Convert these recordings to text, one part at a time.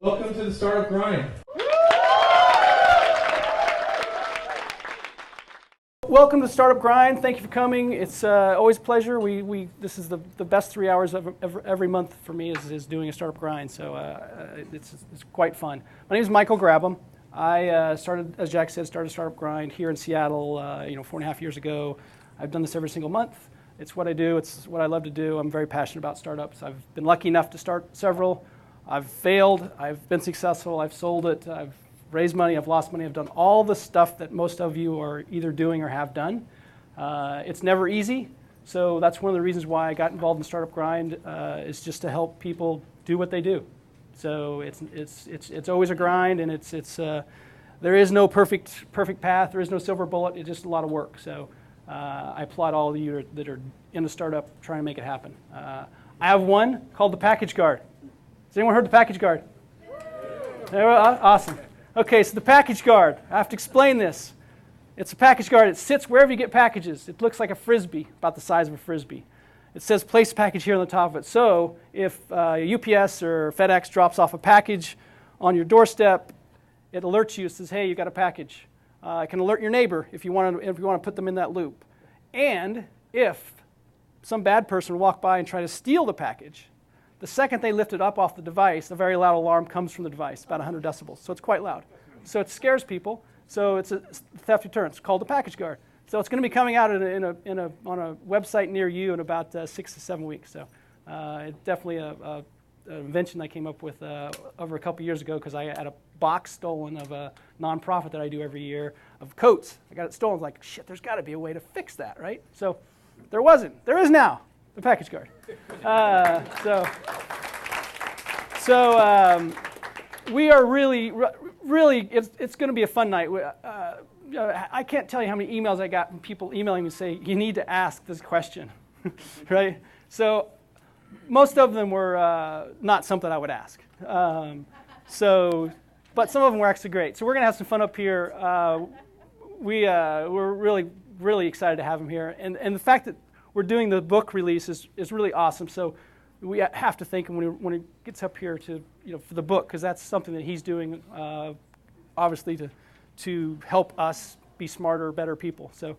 Welcome to the Startup Grind. Welcome to Startup Grind. Thank you for coming. It's always a pleasure. This is the best 3 hours of every month for me is doing a Startup Grind. So it's quite fun. My name is Michael Grabham. I started, as Jack said, started Startup Grind here in Seattle 4.5 years ago. I've done this every single month. It's what I do. It's what I love to do. I'm very passionate about startups. I've been lucky enough to start several. I've failed, I've been successful, I've sold it, I've raised money, I've lost money, I've done all the stuff that most of you are either doing or have done. It's never easy, so that's one of the reasons why I got involved in Startup Grind, is just to help people do what they do. So it's always a grind, and there is no perfect path, there is no silver bullet, it's just a lot of work. So I applaud all of you that are in a startup trying to make it happen. I have one called the Package Guard. Has anyone heard the Package Guard? Awesome. Okay, so the Package Guard. I have to explain this. It's a Package Guard. It sits wherever you get packages. It looks like a Frisbee, about the size of a Frisbee. It says place package here on the top of it. So if UPS or FedEx drops off a package on your doorstep, it alerts you. It says, hey, you got a package. It can alert your neighbor if you want to put them in that loop. And if some bad person walk by and try to steal the package, the second they lift it up off the device, a very loud alarm comes from the device, about 100 decibels. So it's quite loud. So it scares people. So it's a theft deterrent. It's called the Package Guard. So it's going to be coming out on a website near you in about 6 to 7 weeks. So it's definitely an invention I came up with over a couple years ago because I had a box stolen of a nonprofit that I do every year of coats. I got it stolen. I was like, shit, there's got to be a way to fix that, right? So there wasn't. There is now. The Package Guard. We are really, it's going to be a fun night. I can't tell you how many emails I got from people emailing me saying, you need to ask this question, right? So most of them were not something I would ask. But some of them were actually great. So we're going to have some fun up here. We're really, really excited to have him here. And the fact that we're doing the book release is really awesome. So we have to thank him when he gets up here to for the book, because that's something that he's doing, obviously to help us be smarter, better people. So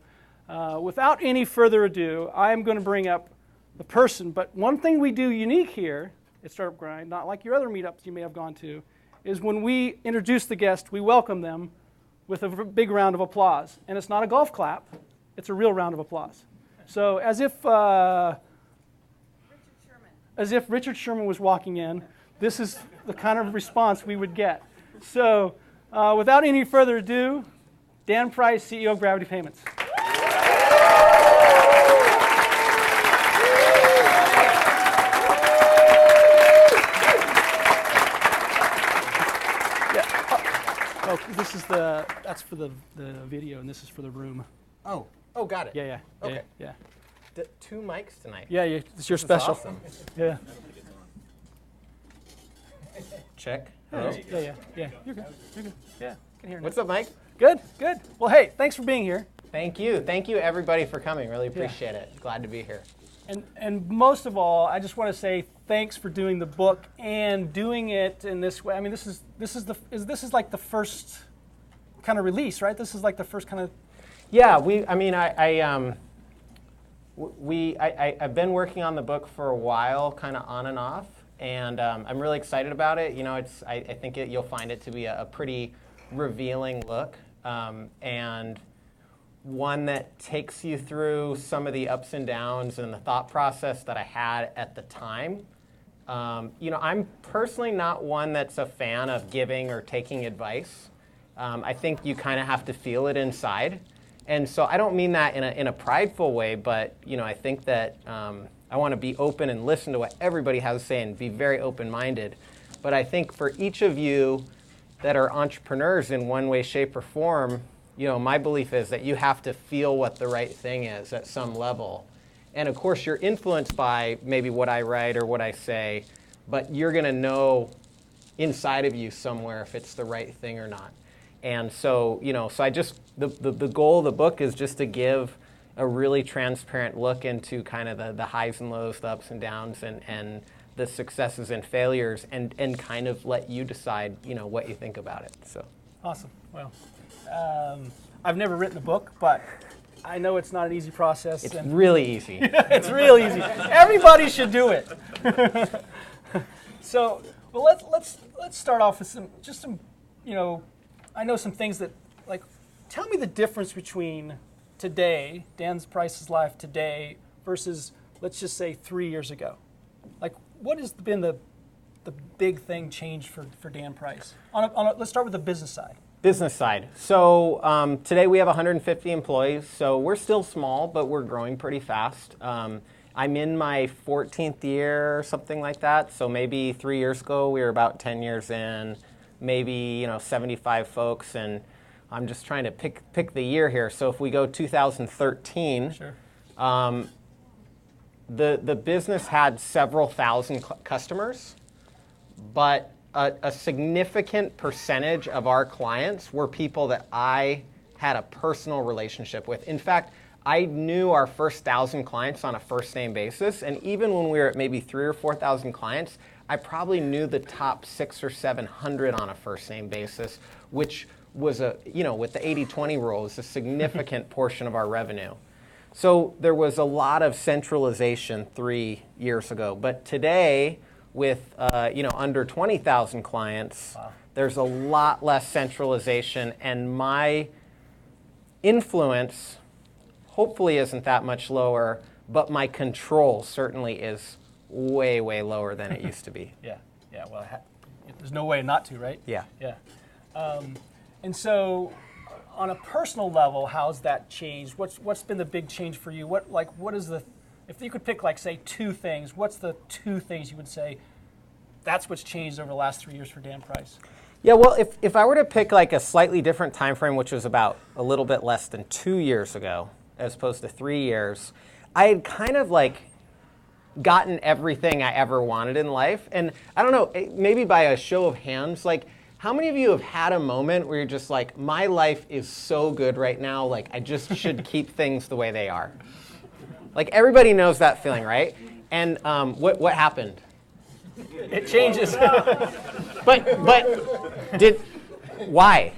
without any further ado, I'm going to bring up the person. But one thing we do unique here at Startup Grind, not like your other meetups you may have gone to, is when we introduce the guest, we welcome them with a big round of applause. And it's not a golf clap; it's a real round of applause. So as if Richard Sherman was walking in, this is the kind of response we would get. So without any further ado, Dan Price, CEO of Gravity Payments. That's for the video, and this is for the room. Oh, got it. Yeah. Okay. Yeah. 2 mics tonight. Yeah, it's your special. Awesome. Yeah. Check. Yeah. You're good. Yeah, can hear now. What's up, Mike? Good. Well, hey, thanks for being here. Thank you, everybody, for coming. Really appreciate it. Glad to be here. And most of all, I just want to say thanks for doing the book and doing it in this way. I mean, this is like the first kind of release, right? This is like the first kind of. Yeah, I've been working on the book for a while, kind of on and off, and I'm really excited about it. I think you'll find it to be a pretty revealing look, and one that takes you through some of the ups and downs and the thought process that I had at the time. I'm personally not one that's a fan of giving or taking advice. I think you kind of have to feel it inside. And so I don't mean that in a prideful way, but I think that I want to be open and listen to what everybody has to say and be very open-minded. But I think for each of you that are entrepreneurs in one way, shape, or form, my belief is that you have to feel what the right thing is at some level. And of course, you're influenced by maybe what I write or what I say, but you're going to know inside of you somewhere if it's the right thing or not. And so, so I just, the goal of the book is just to give a really transparent look into kind of the highs and lows, the ups and downs, and the successes and failures and kind of let you decide, what you think about it. So Awesome. Well, I've never written a book, but I know it's not an easy process. it's really easy. It's real easy. Everybody should do it. So, well, let's start off with some, I know some things that, like, tell me the difference between today, Dan's Price's life today, versus, let's just say, 3 years ago. Like, what has been the big thing changed for Dan Price? Let's start with the business side. Business side. So today we have 150 employees. So we're still small, but we're growing pretty fast. I'm in my 14th year, something like that. So maybe 3 years ago we were about 10 years in, maybe 75 folks, and I'm just trying to pick the year here. So if we go 2013, Sure. The business had several thousand customers, but a significant percentage of our clients were people that I had a personal relationship with. In fact, I knew our first 1,000 clients on a first name basis, and even when we were at maybe 3,000 or 4,000 clients, I probably knew the top 600 or 700 on a first name basis, which was with the 80-20 rule, is a significant portion of our revenue. So there was a lot of centralization 3 years ago, but today, with under 20,000 clients, Wow. There's a lot less centralization, and my influence hopefully isn't that much lower, but my control certainly is way, way lower than it used to be. Yeah. Well, there's no way not to, right? Yeah. Yeah. And so, on a personal level, how's that changed? What's been the big change for you? What is the, if you could pick, like, say, two things, what's the two things you would say that's what's changed over the last 3 years for Dan Price? Yeah, well, if I were to pick like a slightly different time frame, which was about a little bit less than 2 years ago, as opposed to 3 years, I had kind of like gotten everything I ever wanted in life. And I don't know, maybe by a show of hands, like, how many of you have had a moment where you're just like, my life is so good right now, like I just should keep things the way they are? Like, everybody knows that feeling, right? And what happened? It changes. But why?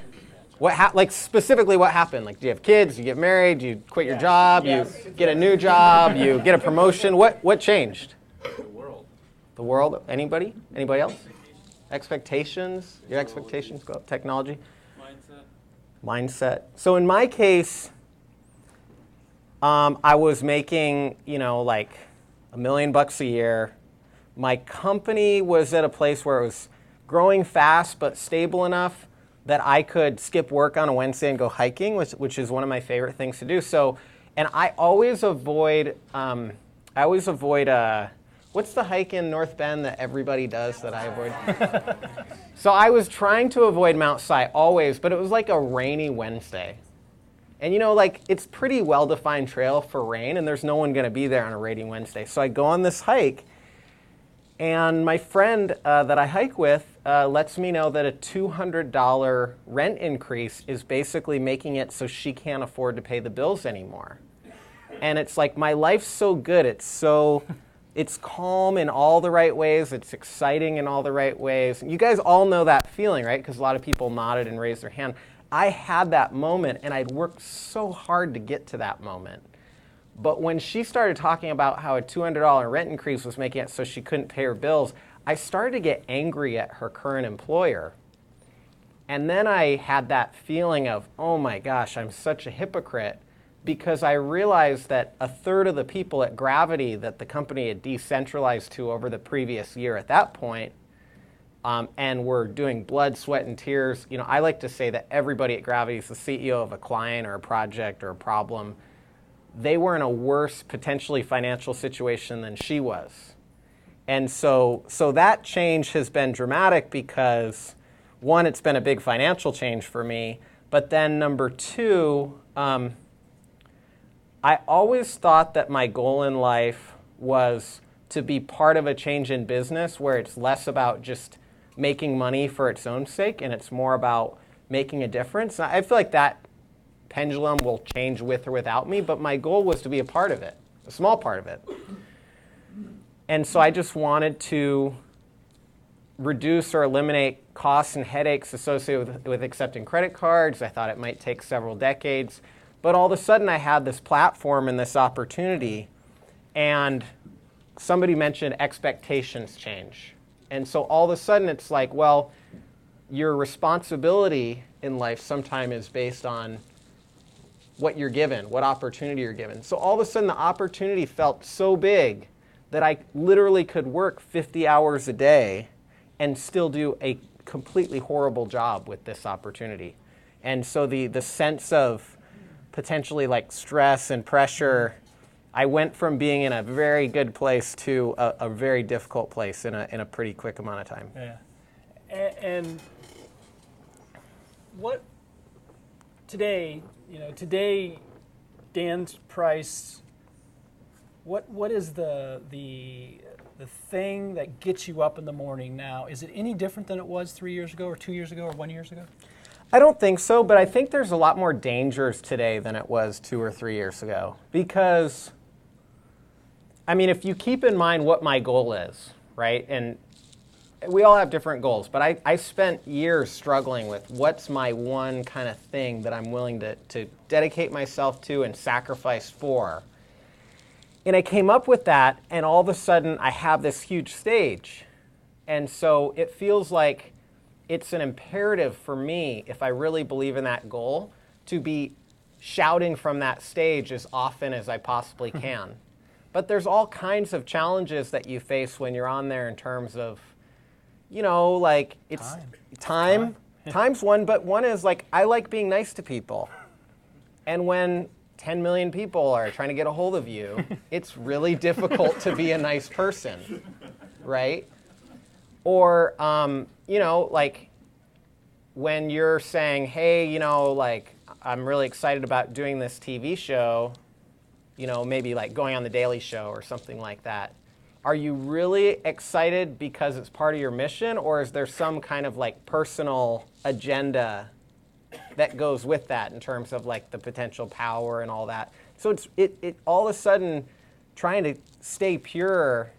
Like, specifically what happened? Like, do you have kids? Do you get married? Do you quit your job? Yes. You get a new job? You get a promotion? What changed? The world. The world? Anybody? Anybody else? Expectations? Your expectations go up? Technology? Mindset. So in my case, I was making, like $1 million a year. My company was at a place where it was growing fast but stable enough that I could skip work on a Wednesday and go hiking, which is one of my favorite things to do. So, and I always avoid, what's the hike in North Bend that everybody does that I avoid? So I was trying to avoid Mount Si always, but it was like a rainy Wednesday. And like, it's pretty well-defined trail for rain, and there's no one going to be there on a rainy Wednesday. So I go on this hike, and my friend that I hike with lets me know that a $200 rent increase is basically making it so she can't afford to pay the bills anymore. And it's like, my life's so good. It's calm in all the right ways. It's exciting in all the right ways. You guys all know that feeling, right? Because a lot of people nodded and raised their hand. I had that moment, and I'd worked so hard to get to that moment. But when she started talking about how a $200 rent increase was making it so she couldn't pay her bills, I started to get angry at her current employer. And then I had that feeling of, oh my gosh, I'm such a hypocrite, because I realized that a third of the people at Gravity that the company had decentralized to over the previous year at that point, and were doing blood, sweat, and tears. I like to say that everybody at Gravity is the CEO of a client or a project or a problem. They were in a worse, potentially financial situation than she was. And so that change has been dramatic because, one, it's been a big financial change for me, but then number two, I always thought that my goal in life was to be part of a change in business where it's less about just making money for its own sake, and it's more about making a difference. I feel like that pendulum will change with or without me, but my goal was to be a part of it, a small part of it. And so I just wanted to reduce or eliminate costs and headaches associated with accepting credit cards. I thought it might take several decades. But all of a sudden, I had this platform and this opportunity. And somebody mentioned expectations change. And so all of a sudden, it's like, well, your responsibility in life sometimes is based on what you're given, what opportunity you're given. So all of a sudden, the opportunity felt so big that I literally could work 50 hours a day and still do a completely horrible job with this opportunity. And so the sense of potentially like stress and pressure, I went from being in a very good place to a very difficult place in a pretty quick amount of time. Yeah. And what today, Dan's price, what is the thing that gets you up in the morning now? Is it any different than it was 3 years ago or 2 years ago or 1 year ago? I don't think so, but I think there's a lot more dangers today than it was 2 or 3 years ago. Because, I mean, if you keep in mind what my goal is, right? And we all have different goals, but I spent years struggling with what's my one kind of thing that I'm willing to dedicate myself to and sacrifice for. And I came up with that, and all of a sudden I have this huge stage. And so it feels like it's an imperative for me, if I really believe in that goal, to be shouting from that stage as often as I possibly can. But there's all kinds of challenges that you face when you're on there in terms of, like it's time. Time's one, but one is like, I like being nice to people. And when 10 million people are trying to get a hold of you, it's really difficult to be a nice person, right? Or, like when you're saying, hey, like I'm really excited about doing this TV show, maybe like going on The Daily Show or something like that. Are you really excited because it's part of your mission, or is there some kind of like personal agenda that goes with that in terms of like the potential power and all that? So it all of a sudden trying to stay pure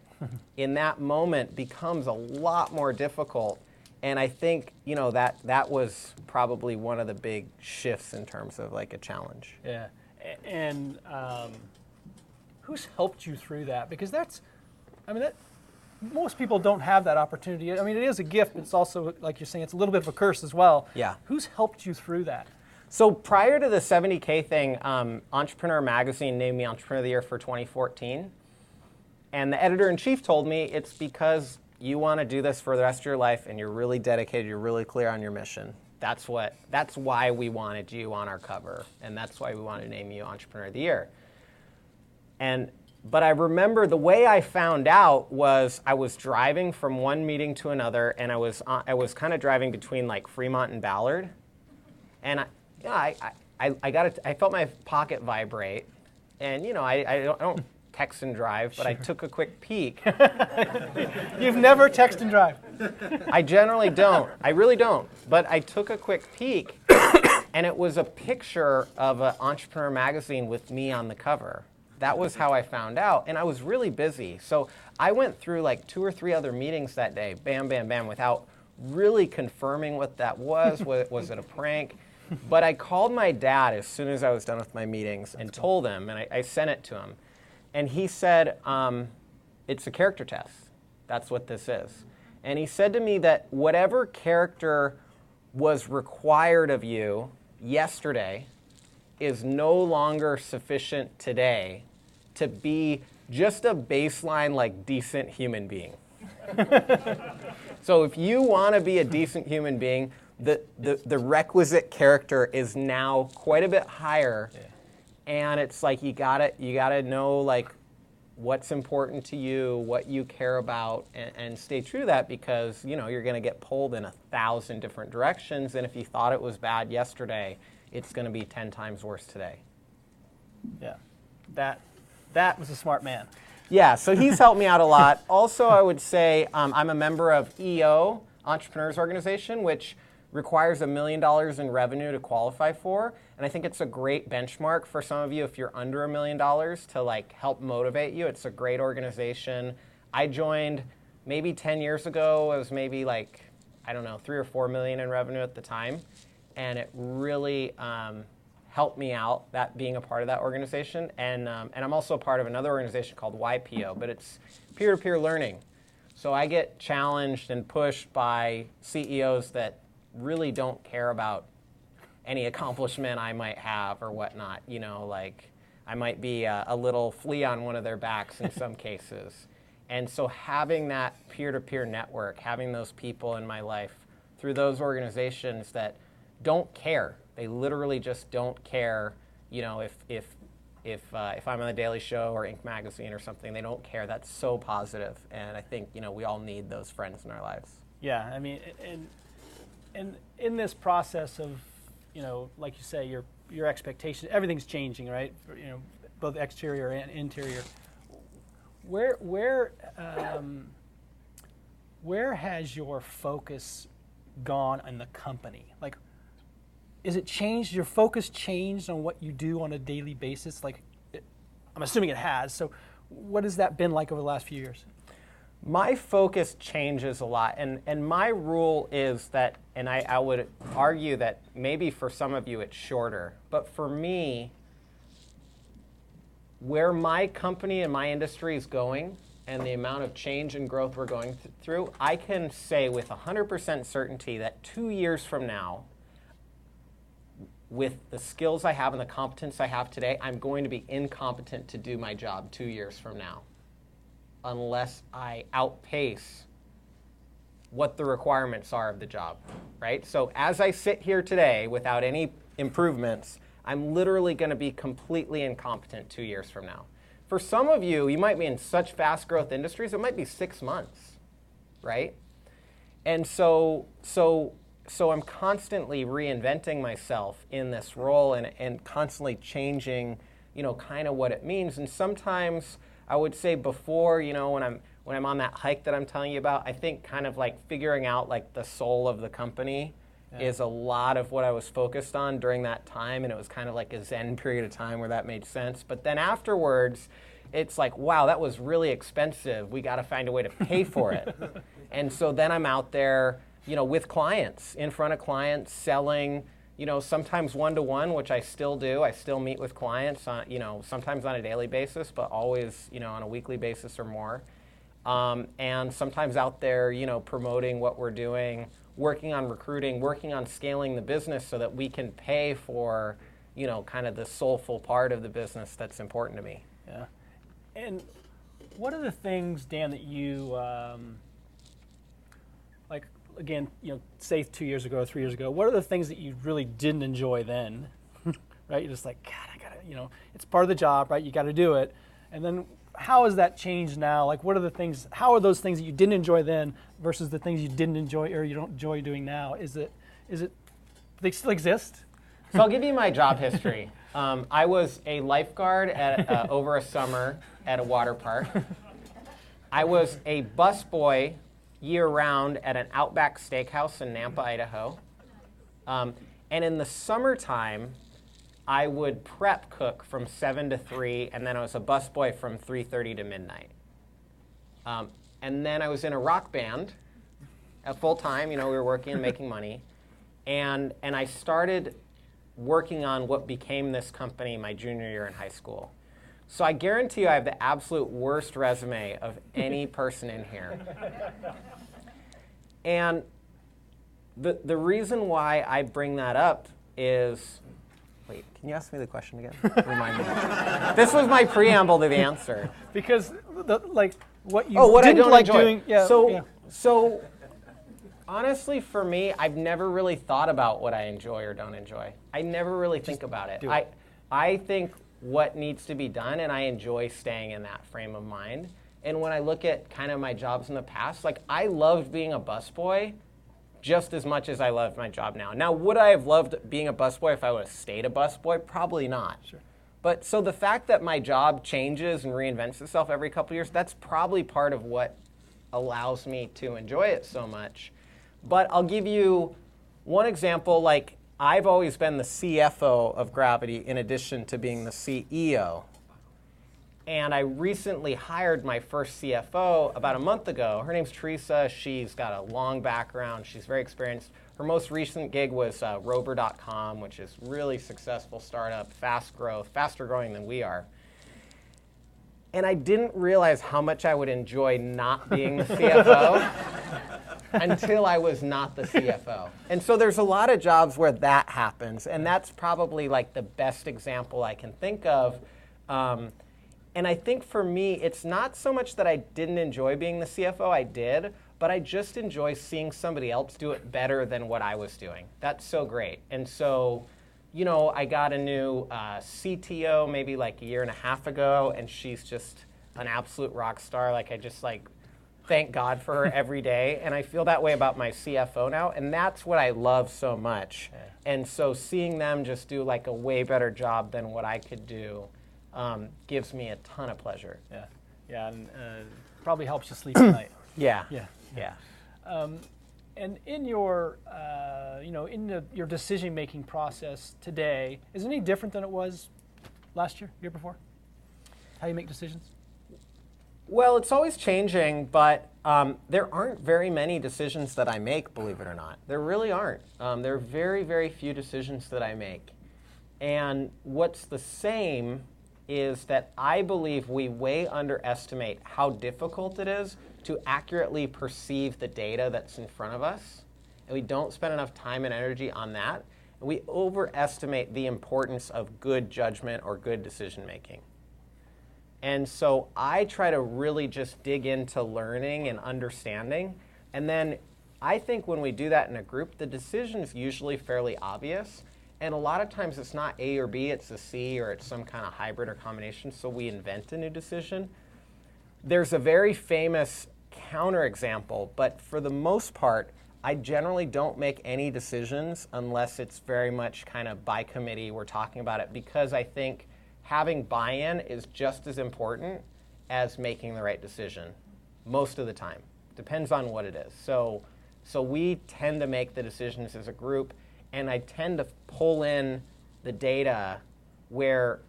in that moment becomes a lot more difficult. And I think, that was probably one of the big shifts in terms of like a challenge. Yeah. And who's helped you through that? Because most people don't have that opportunity. I mean, it is a gift, but it's also, like you're saying, it's a little bit of a curse as well. Yeah. Who's helped you through that? So prior to the 70K thing, Entrepreneur Magazine named me Entrepreneur of the Year for 2014. And the editor-in-chief told me it's because you want to do this for the rest of your life and you're really dedicated, you're really clear on your mission. That's why we wanted you on our cover, and that's why we wanted to name you Entrepreneur of the Year. But I remember the way I found out was I was driving from one meeting to another, and I was kind of driving between like Fremont and Ballard, and I felt my pocket vibrate, and I don't text and drive, but I took a quick peek. You've never text and drive. I generally don't. I really don't. But I took a quick peek, and it was a picture of an Entrepreneur Magazine with me on the cover. That was how I found out, and I was really busy. So I went through like 2 or 3 other meetings that day, bam, bam, bam, without really confirming what that was. Was it a prank? But I called my dad as soon as I was done with my meetings and told him, and I sent it to him. And he said, it's a character test. That's what this is. And he said to me that whatever character was required of you yesterday is no longer sufficient today to be just a baseline, like, decent human being. So if you want to be a decent human being, the requisite character is now quite a bit higher. Yeah. And it's like you gotta know like what's important to you, what you care about, and stay true to that, because you're going to get pulled in 1,000 different directions. And if you thought it was bad yesterday, it's going to be 10 times worse today. Yeah, that was a smart man. Yeah, so he's helped me out a lot. Also, I would say I'm a member of EO, Entrepreneurs Organization, which requires $1 million in revenue to qualify for. And I think it's a great benchmark for some of you if you're under $1 million to like help motivate you. It's a great organization. I joined maybe 10 years ago. It was maybe like, I don't know, 3 or 4 million in revenue at the time. And it really helped me out, that being a part of that organization. And I'm also a part of another organization called YPO, but it's peer-to-peer learning. So I get challenged and pushed by CEOs that really don't care about any accomplishment I might have or whatnot. You know, like I might be a little flea on one of their backs in some cases. And so having that peer-to-peer network, having those people in my life through those organizations that don't care, they literally just don't care, you know, if I'm on the Daily Show or Inc. Magazine or something, they don't care. That's so positive. And I think, you know, we all need those friends in our lives. Yeah, I mean, and in this process of, you know, like you say, your expectation, everything's changing, right? You know, both exterior and interior. Where has your focus gone in the company? Like, is it changed? Your focus changed on what you do on a daily basis? Like, I'm assuming it has. So, what has that been like over the last few years? My focus changes a lot, and my rule is that, and I would argue that maybe for some of you it's shorter, but for me, where my company and my industry is going and the amount of change and growth we're going through, I can say with 100% certainty that 2 years from now, with the skills I have and the competence I have today, I'm going to be incompetent to do my job 2 years from now, unless I outpace what the requirements are of the job, right? So as I sit here today without any improvements, I'm literally going to be completely incompetent 2 years from now. For some of you, you might be in such fast growth industries, it might be 6 months, right? And so I'm constantly reinventing myself in this role and constantly changing, you know, kind of what it means. And sometimes I would say before, you know, when I'm on that hike that I'm telling you about, I think kind of like figuring out like the soul of the company is a lot of what I was focused on during that time, and it was kind of like a zen period of time where that made sense. But then afterwards, it's like, wow, that was really expensive. We got to find a way to pay for it. And so then I'm out there, you know, with clients, in front of clients, selling, you know, sometimes one-to-one, which I still do. I still meet with clients, on, you know, sometimes on a daily basis, but always, you know, on a weekly basis or more. And sometimes out there, you know, promoting what we're doing, working on recruiting, working on scaling the business so that we can pay for, you know, kind of the soulful part of the business that's important to me. Yeah. And what are the things, Dan, that you, like, again, you know, say 2 years ago, 3 years ago, what are the things that you really didn't enjoy then, right? You're just like, God, I gotta, you know, it's part of the job, right? You gotta do it. And then how has that changed now? Like, what are the things, how are those things that you didn't enjoy then versus the things you didn't enjoy or you don't enjoy doing now? Is it, they still exist? So I'll give you my job history. I was a lifeguard at, over a summer at a water park. I was a busboy year-round at an Outback Steakhouse in Nampa, Idaho. And in the summertime, I would prep cook from 7 to 3, and then I was a busboy from 3:30 to midnight. And then I was in a rock band at full time. You know, we were working and making money. And I started working on what became this company my junior year in high school. So I guarantee you I have the absolute worst resume of any person in here. And the reason why I bring that up is, wait, can you ask me the question again? Remind me. This was my preamble to the answer. Because, what you what didn't I don't like enjoy. doing. Yeah, So honestly, for me, I've never really thought about what I enjoy or don't enjoy. I never really think about it. I think what needs to be done, and I enjoy staying in that frame of mind. And when I look at kind of my jobs in the past, like I loved being a busboy just as much as I love my job now. Now, would I have loved being a busboy if I would have stayed a busboy? Probably not. Sure. But so the fact that my job changes and reinvents itself every couple of years, that's probably part of what allows me to enjoy it so much. But I'll give you one example. Like, I've always been the CFO of Gravity in addition to being the CEO. And I recently hired my first CFO about a month ago. Her name's Teresa. She's got a long background. She's very experienced. Her most recent gig was Rover.com, which is really successful startup, fast growth, faster growing than we are. And I didn't realize how much I would enjoy not being the CFO until I was not the CFO. And so there's a lot of jobs where that happens, and that's probably like the best example I can think of. And I think for me, it's not so much that I didn't enjoy being the CFO, I did, but I just enjoy seeing somebody else do it better than what I was doing. That's so great. And so, you know, I got a new CTO maybe like a year and a half ago, and she's just an absolute rock star. Like, I just like thank God for her every day. And I feel that way about my CFO now, and that's what I love so much. Yeah. And so seeing them just do like a way better job than what I could do gives me a ton of pleasure. Yeah, yeah, and probably helps you sleep at night. Yeah, yeah, yeah. And in your, your decision-making process today, is it any different than it was last year before? How you make decisions? Well, it's always changing, but there aren't very many decisions that I make, believe it or not. There really aren't. There are very, very few decisions that I make. And what's the same is that I believe we way underestimate how difficult it is to accurately perceive the data that's in front of us. And we don't spend enough time and energy on that. And we overestimate the importance of good judgment or good decision making. And so I try to really just dig into learning and understanding. And then I think when we do that in a group, the decision is usually fairly obvious. And a lot of times it's not A or B, it's a C, or it's some kind of hybrid or combination, so we invent a new decision. There's a very famous counterexample, but for the most part, I generally don't make any decisions unless it's very much kind of by committee, we're talking about it, because I think having buy-in is just as important as making the right decision, most of the time. Depends on what it is. So we tend to make the decisions as a group, and I tend to pull in the data where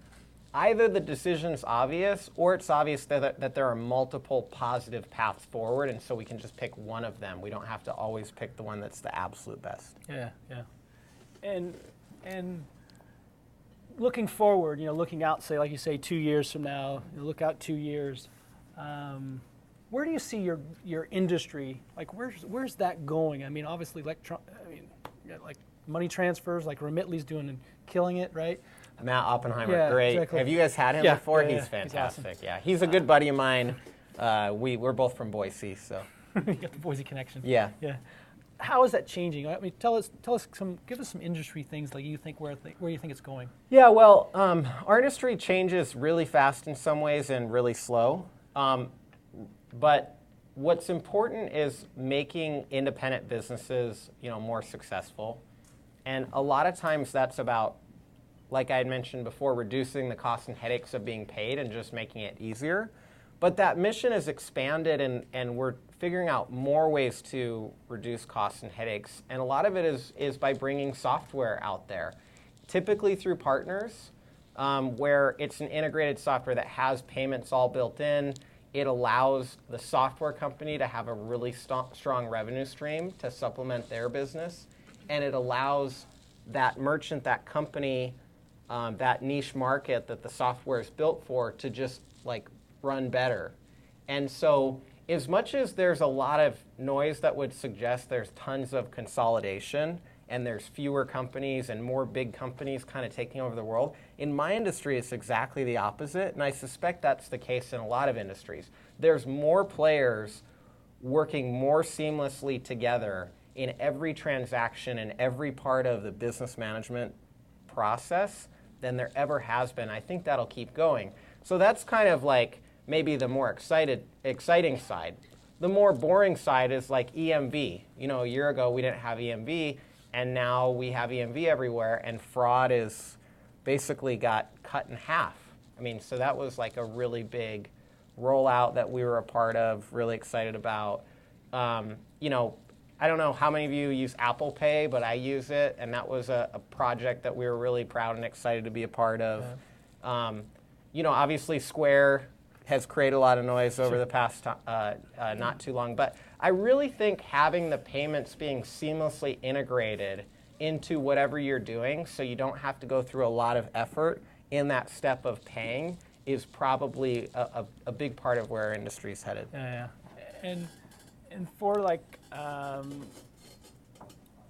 either the decision's obvious or it's obvious that there are multiple positive paths forward, and so we can just pick one of them. We don't have to always pick the one that's the absolute best. Yeah, yeah. And looking forward, looking out, say, like you say, 2 years from now, look out 2 years, where do you see your industry? Like, where's that going? I mean, obviously, like money transfers, like Remitly's doing and killing it, right? Matt Oppenheimer, yeah, great. Exactly. Have you guys had him before? He's fantastic. He's awesome. Yeah, he's a good buddy of mine. We're both from Boise, so. You got the Boise connection. Yeah. Yeah. How is that changing? I mean, give us some industry things like you think where you think it's going. Yeah, well, our industry changes really fast in some ways and really slow. But what's important is making independent businesses, more successful. And a lot of times that's about, like I had mentioned before, reducing the costs and headaches of being paid and just making it easier. But that mission has expanded, and we're figuring out more ways to reduce costs and headaches. And a lot of it is by bringing software out there, typically through partners, where it's an integrated software that has payments all built in. It allows the software company to have a really strong revenue stream to supplement their business. And it allows that merchant, that company, that niche market that the software is built for to just like run better. And so as much as there's a lot of noise that would suggest there's tons of consolidation and there's fewer companies and more big companies kind of taking over the world, in my industry it's exactly the opposite, and I suspect that's the case in a lot of industries. There's more players working more seamlessly together in every transaction and every part of the business management process than there ever has been. I think that'll keep going. So that's kind of like maybe the more exciting side. The more boring side is like EMV. A year ago we didn't have EMV, and now we have EMV everywhere, and fraud is basically got cut in half. I mean, so that was like a really big rollout that we were a part of, really excited about. I don't know how many of you use Apple Pay, but I use it, and that was a project that we were really proud and excited to be a part of. obviously Square has created a lot of noise over the past not too long, but I really think having the payments being seamlessly integrated into whatever you're doing so you don't have to go through a lot of effort in that step of paying is probably a big part of where our industry is headed. Yeah. And for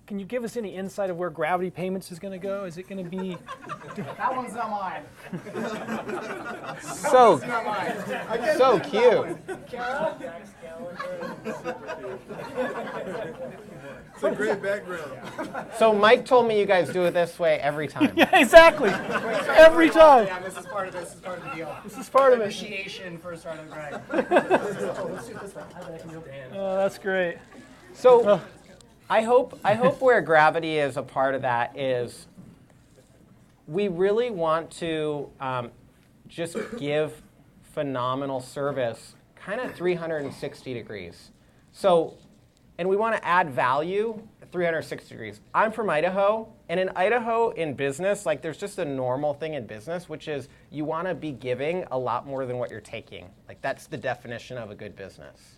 can you give us any insight of where Gravity Payments is going to go? Is it going to be? That one's not mine. So cute. It's a great background. So Mike told me you guys do it this way every time. Yeah, exactly. Every time. Yeah, this is part of the deal. This is part of it. Initiation for Start of Grind. Oh, that's great. So I hope where Gravity is a part of that is we really want to just give phenomenal service kind of 360 degrees. So, and we want to add value 360 degrees. I'm from Idaho, and in Idaho, in business, like there's just a normal thing in business, which is you want to be giving a lot more than what you're taking. Like that's the definition of a good business.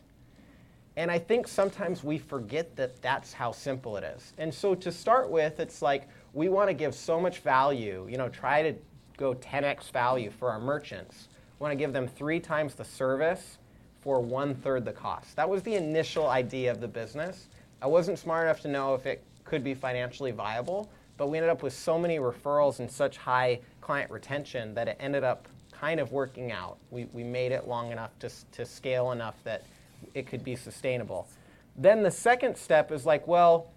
And I think sometimes we forget that that's how simple it is. And so to start with, it's like we want to give so much value, try to go 10x value for our merchants. We want to give them 3 times the service for 1/3 the cost. That was the initial idea of the business. I wasn't smart enough to know if it could be financially viable, but we ended up with so many referrals and such high client retention that it ended up kind of working out. We made it long enough to scale enough that it could be sustainable. Then the second step is like, well,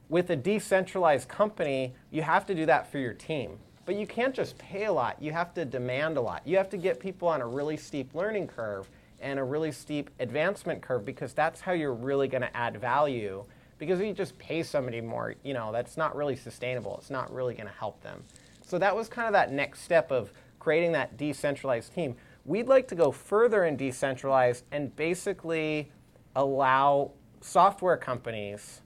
with a decentralized company, you have to do that for your team. But you can't just pay a lot. You have to demand a lot. You have to get people on a really steep learning curve and a really steep advancement curve because that's how you're really going to add value. Because if you just pay somebody more, that's not really sustainable. It's not really going to help them. So that was kind of that next step of creating that decentralized team. We'd like to go further and decentralize and basically allow software companies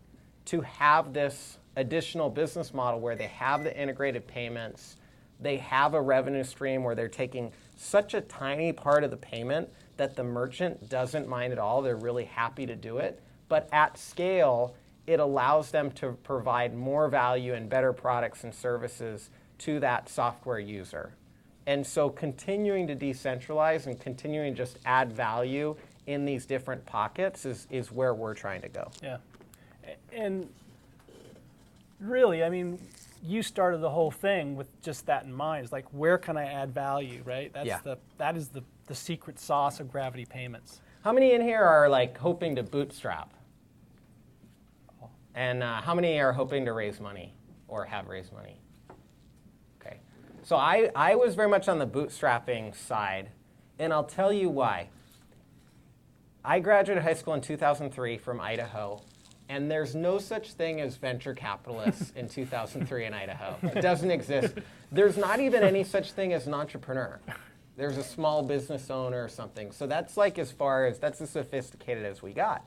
to have this additional business model where they have the integrated payments, they have a revenue stream where they're taking such a tiny part of the payment that the merchant doesn't mind at all. They're really happy to do it. But at scale, it allows them to provide more value and better products and services to that software user. And so continuing to decentralize and continuing to just add value in these different pockets is where we're trying to go. Yeah. And really, I mean, you started the whole thing with just that in mind. It's like, where can I add value, right? That is the secret sauce of Gravity Payments. How many in here are like hoping to bootstrap? And how many are hoping to raise money or have raised money? Okay. So I was very much on the bootstrapping side, and I'll tell you why. I graduated high school in 2003 from Idaho, and there's no such thing as venture capitalists in 2003 in Idaho. It doesn't exist. There's not even any such thing as an entrepreneur. There's a small business owner or something. So that's like that's as sophisticated as we got.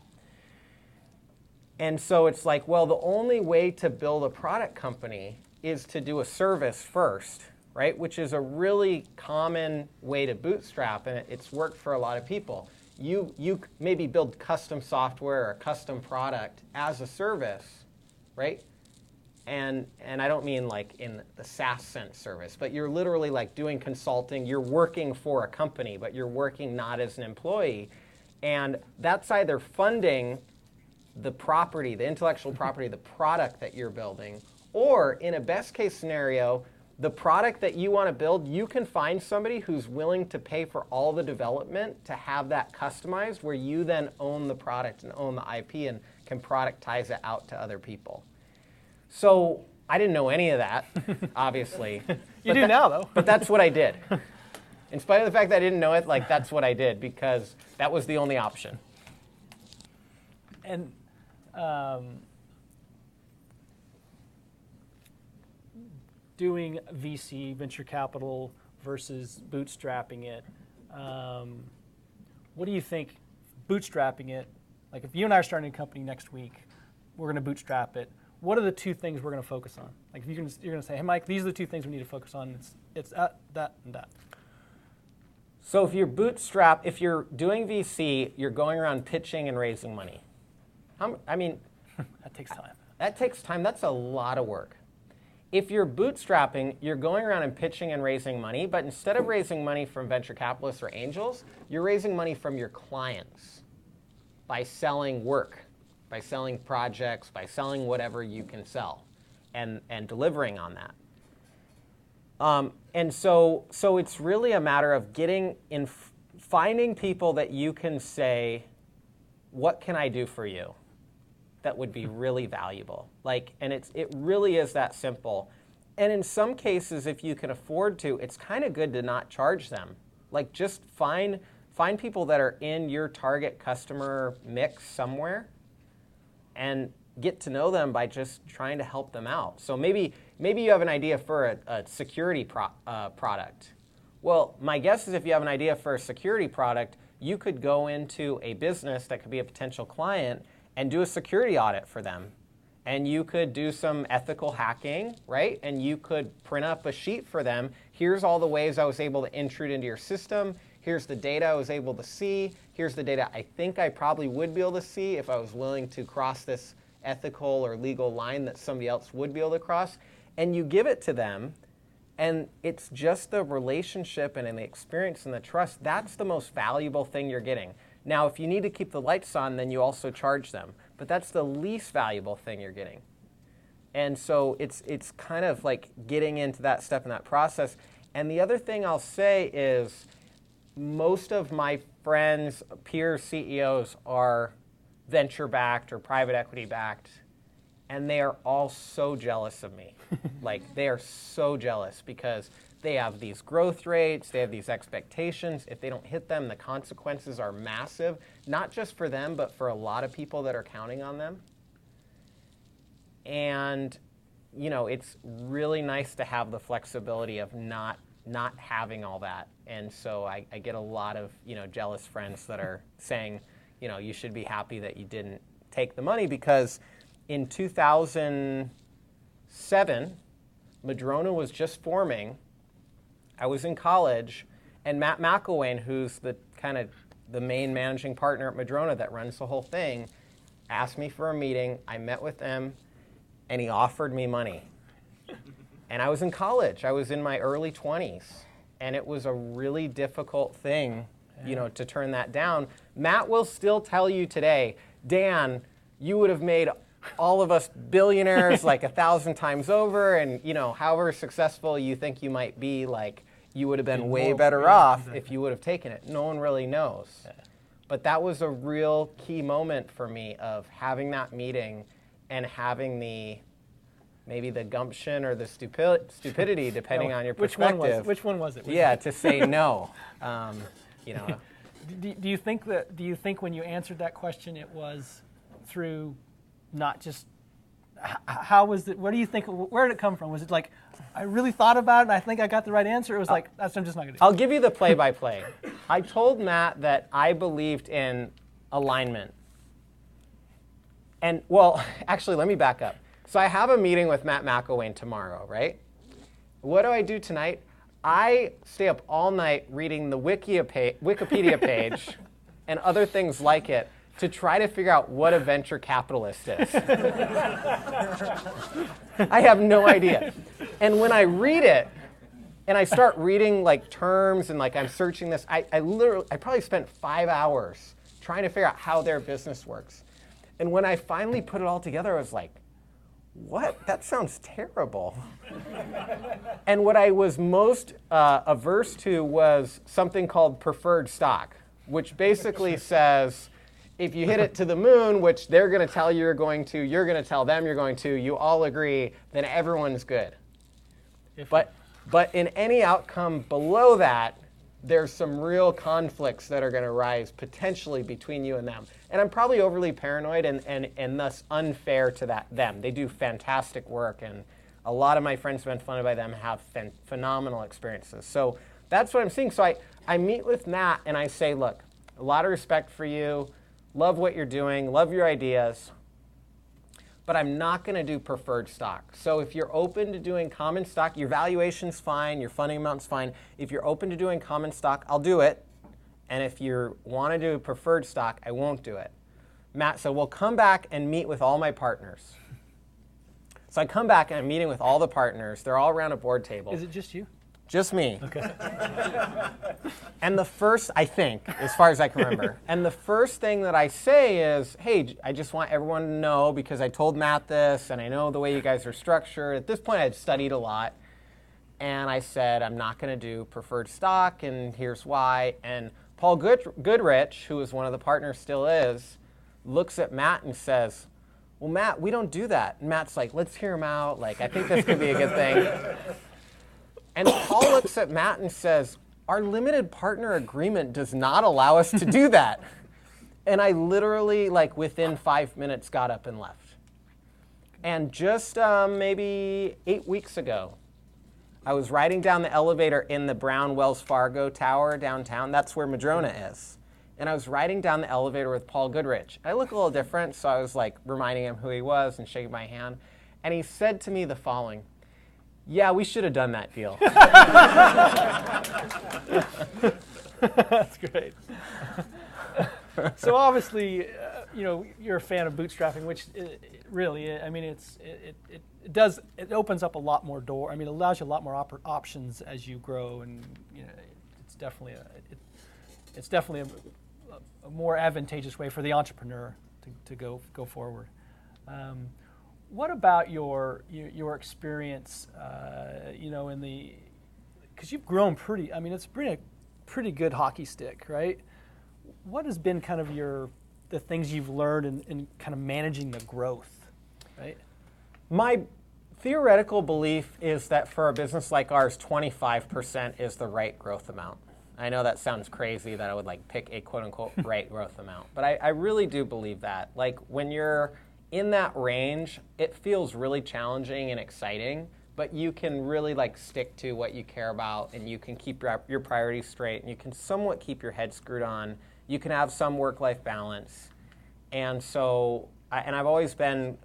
And so it's like, well, the only way to build a product company is to do a service first, right? Which is a really common way to bootstrap, and it's worked for a lot of people. You maybe build custom software or a custom product as a service, right? And I don't mean like in the SaaS sense service, but you're literally like doing consulting. You're working for a company, but you're working not as an employee. And that's either funding the property, the intellectual property, the product that you're building, or in a best case scenario, the product that you want to build, you can find somebody who's willing to pay for all the development to have that customized, where you then own the product and own the IP and can productize it out to other people. So I didn't know any of that, obviously. You do now, though. But that's what I did. In spite of the fact that I didn't know it, like that's what I did because that was the only option. And doing VC, venture capital, versus bootstrapping it, what do you think, bootstrapping it, like if you and I are starting a company next week, we're going to bootstrap it, what are the 2 things we're going to focus on? Like if you're going to say, hey, Mike, these are the 2 things we need to focus on. It's that, and that. So if you're doing VC, you're going around pitching and raising money. That takes time. That takes time. That's a lot of work. If you're bootstrapping, you're going around and pitching and raising money, but instead of raising money from venture capitalists or angels, you're raising money from your clients by selling work, by selling projects, by selling whatever you can sell, and delivering on that. And so it's really a matter of finding people that you can say, what can I do for you that would be really valuable? And it really is that simple. And in some cases, if you can afford to, it's kind of good to not charge them. Just find people that are in your target customer mix somewhere and get to know them by just trying to help them out. So maybe you have an idea for a security product. Well, my guess is if you have an idea for a security product, you could go into a business that could be a potential client and do a security audit for them. And you could do some ethical hacking, right? And you could print up a sheet for them. Here's all the ways I was able to intrude into your system. Here's the data I was able to see. Here's the data I think I probably would be able to see if I was willing to cross this ethical or legal line that somebody else would be able to cross. And you give it to them, and it's just the relationship and the experience and the trust. That's the most valuable thing you're getting. Now, if you need to keep the lights on, then you also charge them. But that's the least valuable thing you're getting. And so it's kind of like getting into that step in that process. And the other thing I'll say is most of my friends, peer CEOs are venture-backed or private equity-backed, and they are all so jealous of me. They are so jealous because they have these growth rates, they have these expectations. If they don't hit them, the consequences are massive, not just for them, but for a lot of people that are counting on them. And, it's really nice to have the flexibility of not having all that. And so I get a lot of, jealous friends that are saying, you should be happy that you didn't take the money, because in 2007, Madrona was just forming. I was in college, and Matt McElwain, who's the main managing partner at Madrona that runs the whole thing, asked me for a meeting. I met with him, and he offered me money. And I was in college. I was in my early 20s, and it was a really difficult thing, to turn that down. Matt will still tell you today, Dan, you would have made all of us billionaires 1,000 times over, and however successful you think you might be, you would have been way better off if you would have taken it. No one really knows. Yeah. But that was a real key moment for me of having that meeting and having maybe the gumption or the stupidity, depending on your perspective. Which one was it? To say no. Do you think when you answered that question, it was through not just how was it? What do you think? Where did it come from? Was it I really thought about it and I think I got the right answer? It was I'm just not going to do it. I'll give you the play-by-play. I told Matt that I believed in alignment. And actually, let me back up. So I have a meeting with Matt McElwain tomorrow, right? What do I do tonight? I stay up all night reading the Wikipedia page and other things like it to try to figure out what a venture capitalist is. I have no idea. And when I read it, and I start reading terms and I'm searching this, I probably spent 5 hours trying to figure out how their business works. And when I finally put it all together, I was like, what? That sounds terrible. And what I was most averse to was something called preferred stock, which basically says, if you hit it to the moon, which they're going to tell you you're going to, you're going to tell them you're going to, you all agree, then everyone's good. But in any outcome below that, there's some real conflicts that are going to rise potentially between you and them. And I'm probably overly paranoid and thus unfair to them. They do fantastic work, and a lot of my friends who have been funded by them have phenomenal experiences. So that's what I'm seeing. So I meet with Matt and I say, look, a lot of respect for you. Love what you're doing, love your ideas, but I'm not going to do preferred stock. So if you're open to doing common stock, your valuation's fine, your funding amount's fine. If you're open to doing common stock, I'll do it. And if you want to do preferred stock, I won't do it. Matt said, well, come back and meet with all my partners. So I come back and I'm meeting with all the partners. They're all around a board table. Is it just you? Just me. Okay. And the first, I think, as far as I can remember, and the first thing that I say is, hey, I just want everyone to know, because I told Matt this, and I know the way you guys are structured. At this point, I'd studied a lot. And I said, I'm not going to do preferred stock, and here's why. And Paul Goodrich, who is one of the partners, still is, looks at Matt and says, well, Matt, we don't do that. And Matt's like, let's hear him out. Like, I think this could be a good thing. And Paul looks at Matt and says, our limited partner agreement does not allow us to do that. And I literally, like, within 5 minutes, got up and left. And just maybe 8 weeks ago, I was riding down the elevator in the brown Wells Fargo Tower downtown. That's where Madrona is. And I was riding down the elevator with Paul Goodrich. I look a little different, so I was like reminding him who he was and shaking my hand. And he said to me the following, yeah, we should have done that deal. That's great. So obviously, you're a fan of bootstrapping, which really, I mean, it opens up a lot more door. I mean, it allows you a lot more options as you grow, and it's definitely a more advantageous way for the entrepreneur to go forward. What about your experience, because you've grown pretty, I mean, it's been a pretty good hockey stick, right? What has been kind of the things you've learned in kind of managing the growth, right? My theoretical belief is that for a business like ours, 25% is the right growth amount. I know that sounds crazy that I would like pick a quote-unquote right growth amount, but I really do believe that. Like, when you're in that range, it feels really challenging and exciting, but you can really like stick to what you care about, and you can keep your priorities straight, and you can somewhat keep your head screwed on. You can have some work-life balance. And so, I've always been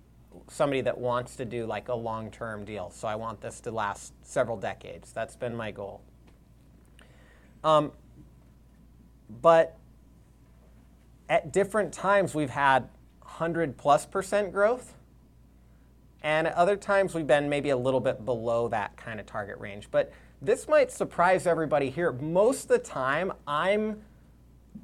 somebody that wants to do like a long-term deal. So I want this to last several decades. That's been my goal. But at different times, we've had 100+% growth. And at other times, we've been maybe a little bit below that kind of target range. But this might surprise everybody here. Most of the time, I'm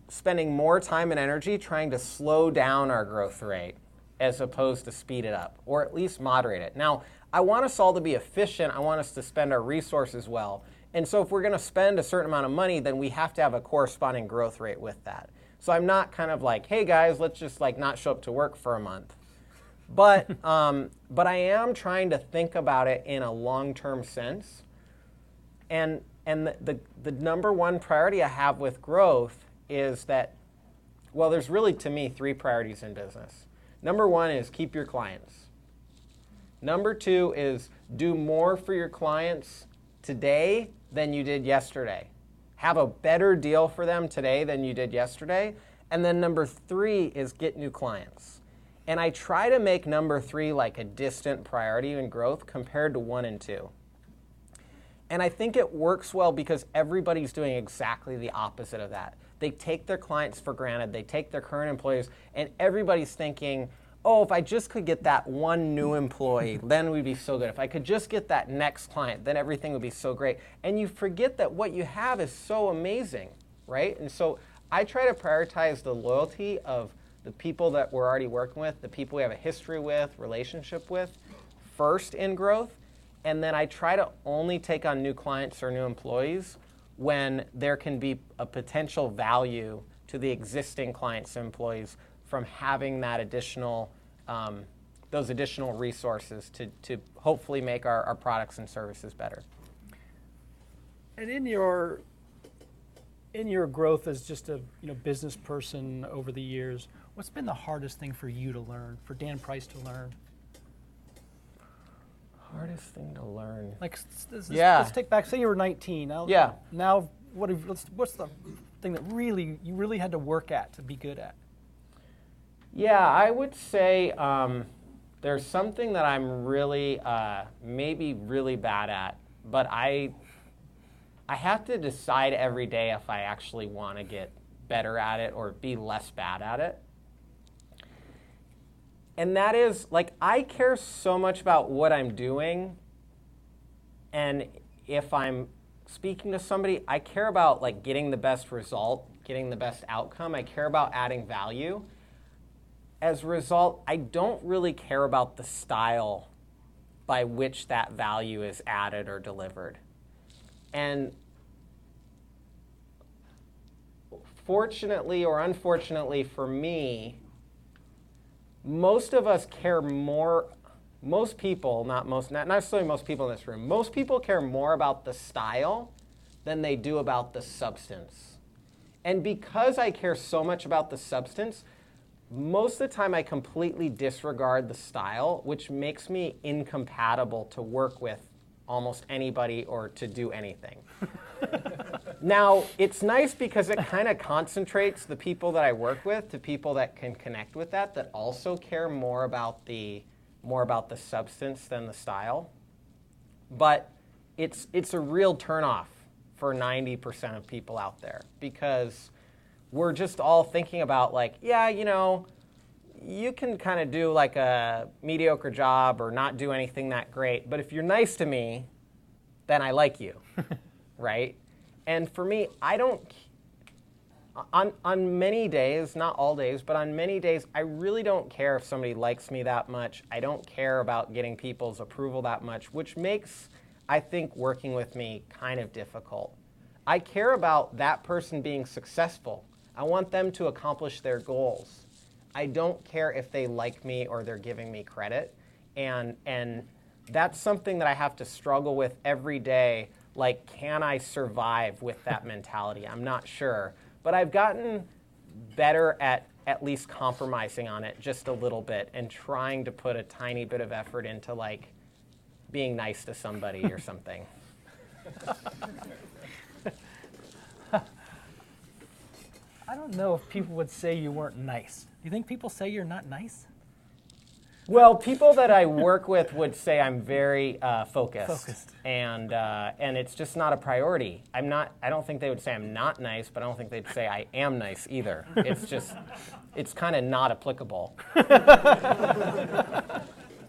spending more time and energy trying to slow down our growth rate as opposed to speed it up, or at least moderate it. Now, I want us all to be efficient. I want us to spend our resources well. And so if we're going to spend a certain amount of money, then we have to have a corresponding growth rate with that. So I'm not kind of like, hey guys, let's just like not show up to work for a month. But I am trying to think about it in a long-term sense. And the number one priority I have with growth is that, well, there's really, to me, 3 priorities in business. Number 1 is keep your clients. Number 2 is do more for your clients today than you did yesterday. Have a better deal for them today than you did yesterday. And then number 3 is get new clients. And I try to make number 3 like a distant priority in growth compared to 1 and 2. And I think it works well because everybody's doing exactly the opposite of that. They take their clients for granted. They take their current employees, and everybody's thinking, oh, if I just could get that one new employee, then we'd be so good. If I could just get that next client, then everything would be so great. And you forget that what you have is so amazing, right? And so I try to prioritize the loyalty of the people that we're already working with, the people we have a history with, relationship with, first in growth. And then I try to only take on new clients or new employees when there can be a potential value to the existing clients and employees from having that additional, those additional resources to hopefully make our products and services better. And in your growth as just a business person over the years, what's been the hardest thing for you to learn, for Dan Price to learn? Hardest thing to learn. Like, let's take back. Say you were 19. Now, what's the thing that you really had to work at to be good at? Yeah, I would say there's something that I'm really, maybe really bad at, but I have to decide every day if I actually want to get better at it or be less bad at it. And that is, like, I care so much about what I'm doing, and if I'm speaking to somebody, I care about, like, getting the best result, getting the best outcome. I care about adding value. As a result, I don't really care about the style by which that value is added or delivered. And fortunately or unfortunately for me, most of us care more, most people, not necessarily most people in this room, most people care more about the style than they do about the substance. And because I care so much about the substance, most of the time I completely disregard the style, which makes me incompatible to work with almost anybody or to do anything. Now, it's nice because it kind of concentrates the people that I work with to people that can connect with that also care more about the substance than the style. But it's a real turnoff for 90% of people out there because we're just all thinking about, like, yeah, you know, you can kind of do like a mediocre job or not do anything that great, but if you're nice to me, then I like you, right? And for me, I don't, on many days, not all days, but on many days, I really don't care if somebody likes me that much. I don't care about getting people's approval that much, which makes, I think, working with me kind of difficult. I care about that person being successful. I want them to accomplish their goals. I don't care if they like me or they're giving me credit. And that's something that I have to struggle with every day. Like, can I survive with that mentality? I'm not sure. But I've gotten better at least compromising on it just a little bit and trying to put a tiny bit of effort into, like, being nice to somebody or something. I don't know if people would say you weren't nice. Do you think people say you're not nice? Well, people that I work with would say I'm very focused. And it's just not a priority. I don't think they would say I'm not nice, but I don't think they'd say I am nice either. It's just, it's kind of not applicable.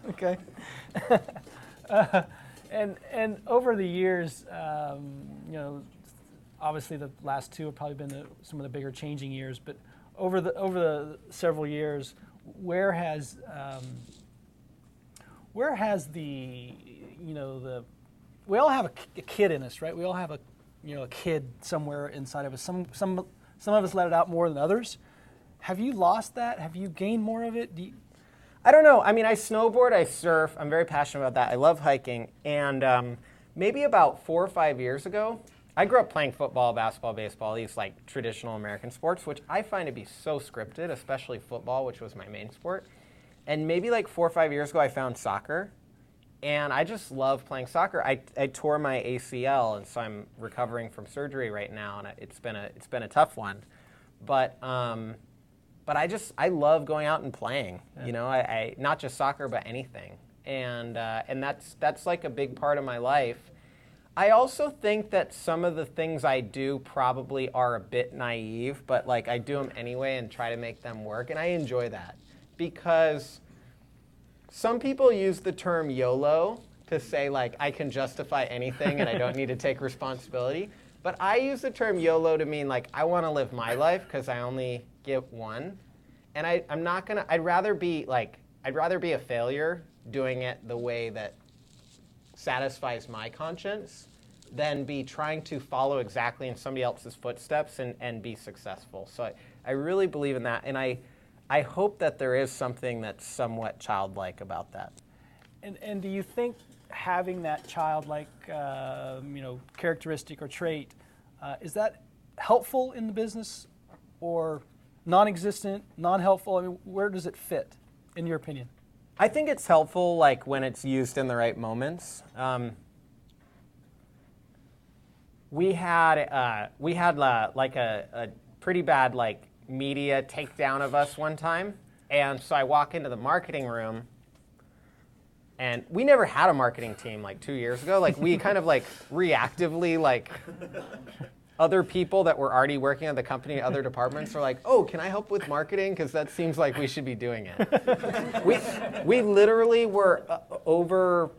Okay. And over the years, you know, obviously the last two have probably been some of the bigger changing years, but over the several years, where has the, you know, we all have a kid in us, right? We all have a kid somewhere inside of us. Some of us let it out more than others. Have you lost that? Have you gained more of it? I don't know. I mean, I snowboard, I surf. I'm very passionate about that. I love hiking. And maybe about 4 or 5 years ago, I grew up playing football, basketball, baseball, these like traditional American sports, which I find to be so scripted, especially football, which was my main sport. And maybe like 4 or 5 years ago, I found soccer. And I just love playing soccer. I tore my ACL, and so I'm recovering from surgery right now, and it's been a tough one. But I love going out and playing. Yeah. You know, I not just soccer, but anything. And that's like a big part of my life. I also think that some of the things I do probably are a bit naive, but like I do them anyway and try to make them work, and I enjoy that because some people use the term YOLO to say like I can justify anything and I don't need to take responsibility. But I use the term YOLO to mean like I want to live my life because I only get one, and I'd rather be a failure doing it the way that satisfies my conscience than be trying to follow exactly in somebody else's footsteps and be successful. So I really believe in that, and I hope that there is something that's somewhat childlike about that. And do you think having that childlike characteristic or trait, is that helpful in the business or non-existent, non-helpful? I mean, where does it fit, in your opinion? I think it's helpful, like when it's used in the right moments. We had like a pretty bad like media takedown of us one time, and so I walk into the marketing room, And we never had a marketing team like 2 years ago. Like we kind of like reactively like other people that were already working at the company, other departments are like, oh, can I help with marketing? Because that seems like we should be doing it. we literally were over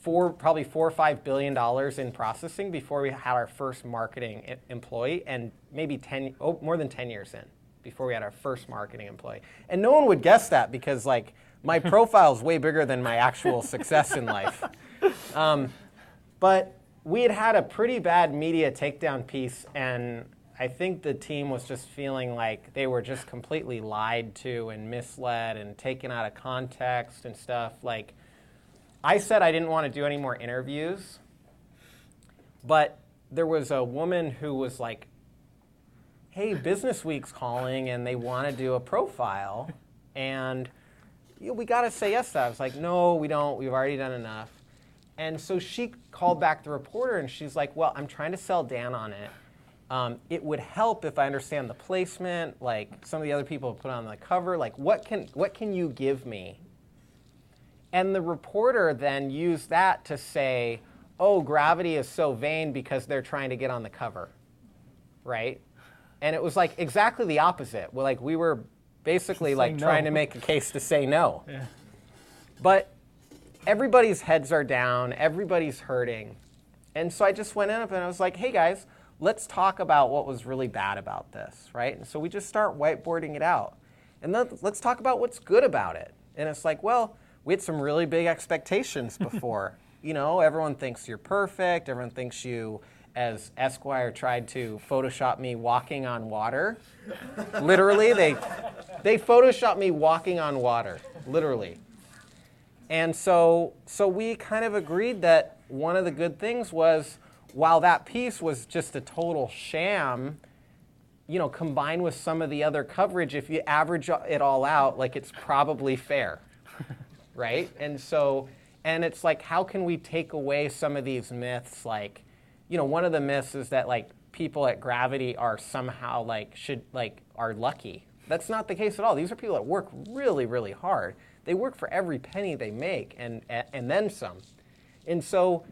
probably $4 or $5 billion in processing before we had our first marketing employee, and maybe more than 10 years in before we had our first marketing employee. And no one would guess that because like my profile is way bigger than my actual success in life. But we had a pretty bad media takedown piece, and I think the team was just feeling like they were just completely lied to and misled and taken out of context and stuff. Like, I said I didn't want to do any more interviews, but there was a woman who was like, hey, Business Week's calling and they want to do a profile, and we got to say yes to that. I was like, no, we don't. We've already done enough. And so she called back the reporter, and she's like, well, I'm trying to sell Dan on it. It would help if I understand the placement, like some of the other people put on the cover. Like, what can you give me? And the reporter then used that to say, oh, Gravity is so vain because they're trying to get on the cover, right? And it was like exactly the opposite. Well, like we were basically like trying to make a case to say no. Yeah. But everybody's heads are down, everybody's hurting. And so I just went in and I was like, hey guys, let's talk about what was really bad about this, right? And so we just start whiteboarding it out. And then let's talk about what's good about it. And it's like, well, we had some really big expectations before. You know, everyone thinks you're perfect. Everyone thinks you, as Esquire tried to Photoshop me walking on water. Literally, they Photoshopped me walking on water, literally. And so we kind of agreed that one of the good things was, while that piece was just a total sham, you know, combined with some of the other coverage, if you average it all out, like it's probably fair, right? And it's like, how can we take away some of these myths? Like, you know, one of the myths is that like people at Gravity are somehow like are lucky. That's not the case at all. These are people that work really, really hard. They work for every penny they make and then some. And so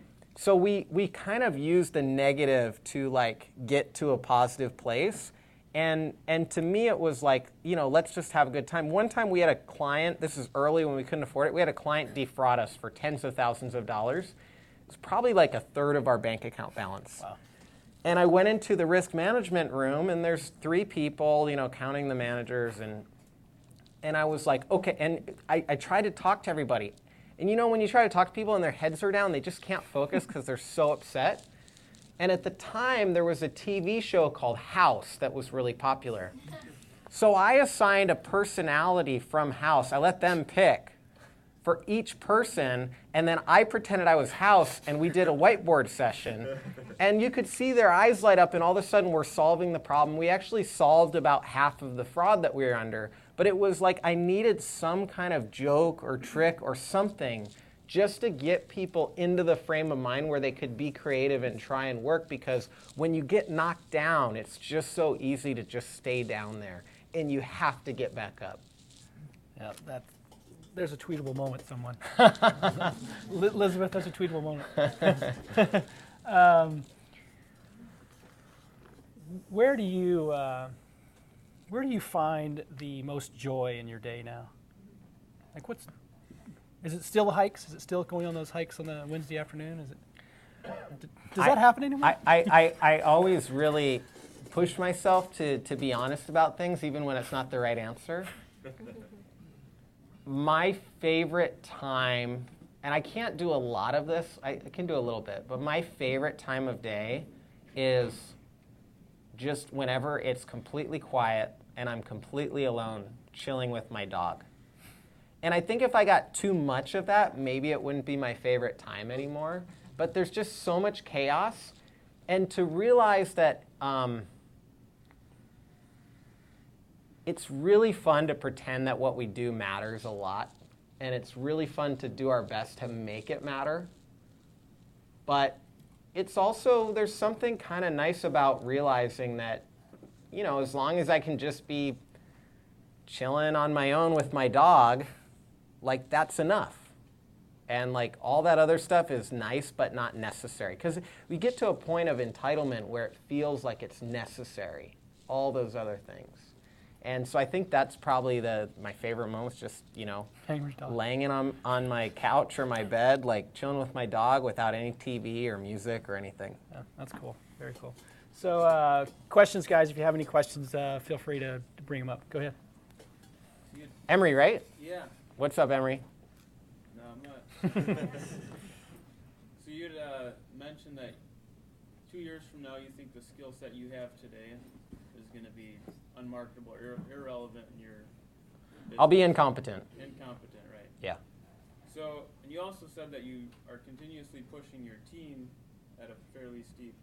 we kind of use the negative to like get to a positive place. And to me it was like, you know, let's just have a good time. One time we had a client, this is early when we couldn't afford it, we had a client defraud us for tens of thousands of dollars. It was probably like a third of our bank account balance. Wow. And I went into the risk management room, and there's 3 people, you know, counting the managers, and I was like, okay, and I tried to talk to everybody. And you know, when you try to talk to people and their heads are down, they just can't focus because they're so upset. And at the time, there was a TV show called House that was really popular. So I assigned a personality from House. I let them pick for each person, and then I pretended I was House, and we did a whiteboard session. And you could see their eyes light up, and all of a sudden we're solving the problem. We actually solved about half of the fraud that we were under. But it was like I needed some kind of joke or trick or something just to get people into the frame of mind where they could be creative and try and work, because when you get knocked down, it's just so easy to just stay down there, and you have to get back up. Yeah, there's a tweetable moment, someone. Elizabeth, there's a tweetable moment. Where do you find the most joy in your day now? Like, is it still hikes? Is it still going on those hikes on the Wednesday afternoon? Does that happen anymore? I always really push myself to be honest about things, even when it's not the right answer. My favorite time, and I can't do a lot of this, I can do a little bit, but my favorite time of day is just whenever it's completely quiet and I'm completely alone, chilling with my dog. And I think if I got too much of that, maybe it wouldn't be my favorite time anymore. But there's just so much chaos. And to realize that it's really fun to pretend that what we do matters a lot. And it's really fun to do our best to make it matter. But it's also, there's something kind of nice about realizing that, you know, as long as I can just be chilling on my own with my dog, like that's enough. And like all that other stuff is nice, but not necessary. Because we get to a point of entitlement where it feels like it's necessary, all those other things. And so I think that's probably my favorite moments, just, Hanging with your dog. laying on my couch or my bed, like chilling with my dog without any TV or music or anything. Yeah, that's cool. Very cool. So questions, guys. If you have any questions, feel free to bring them up. Go ahead. Emery, right? Yeah. What's up, Emery? No, I'm not. So you'd mentioned that 2 years from now, you think the skill set you have today is going to be unmarketable or irrelevant in your business. I'll be incompetent. Incompetent, right? Yeah. So, and you also said that you are continuously pushing your team at a fairly steep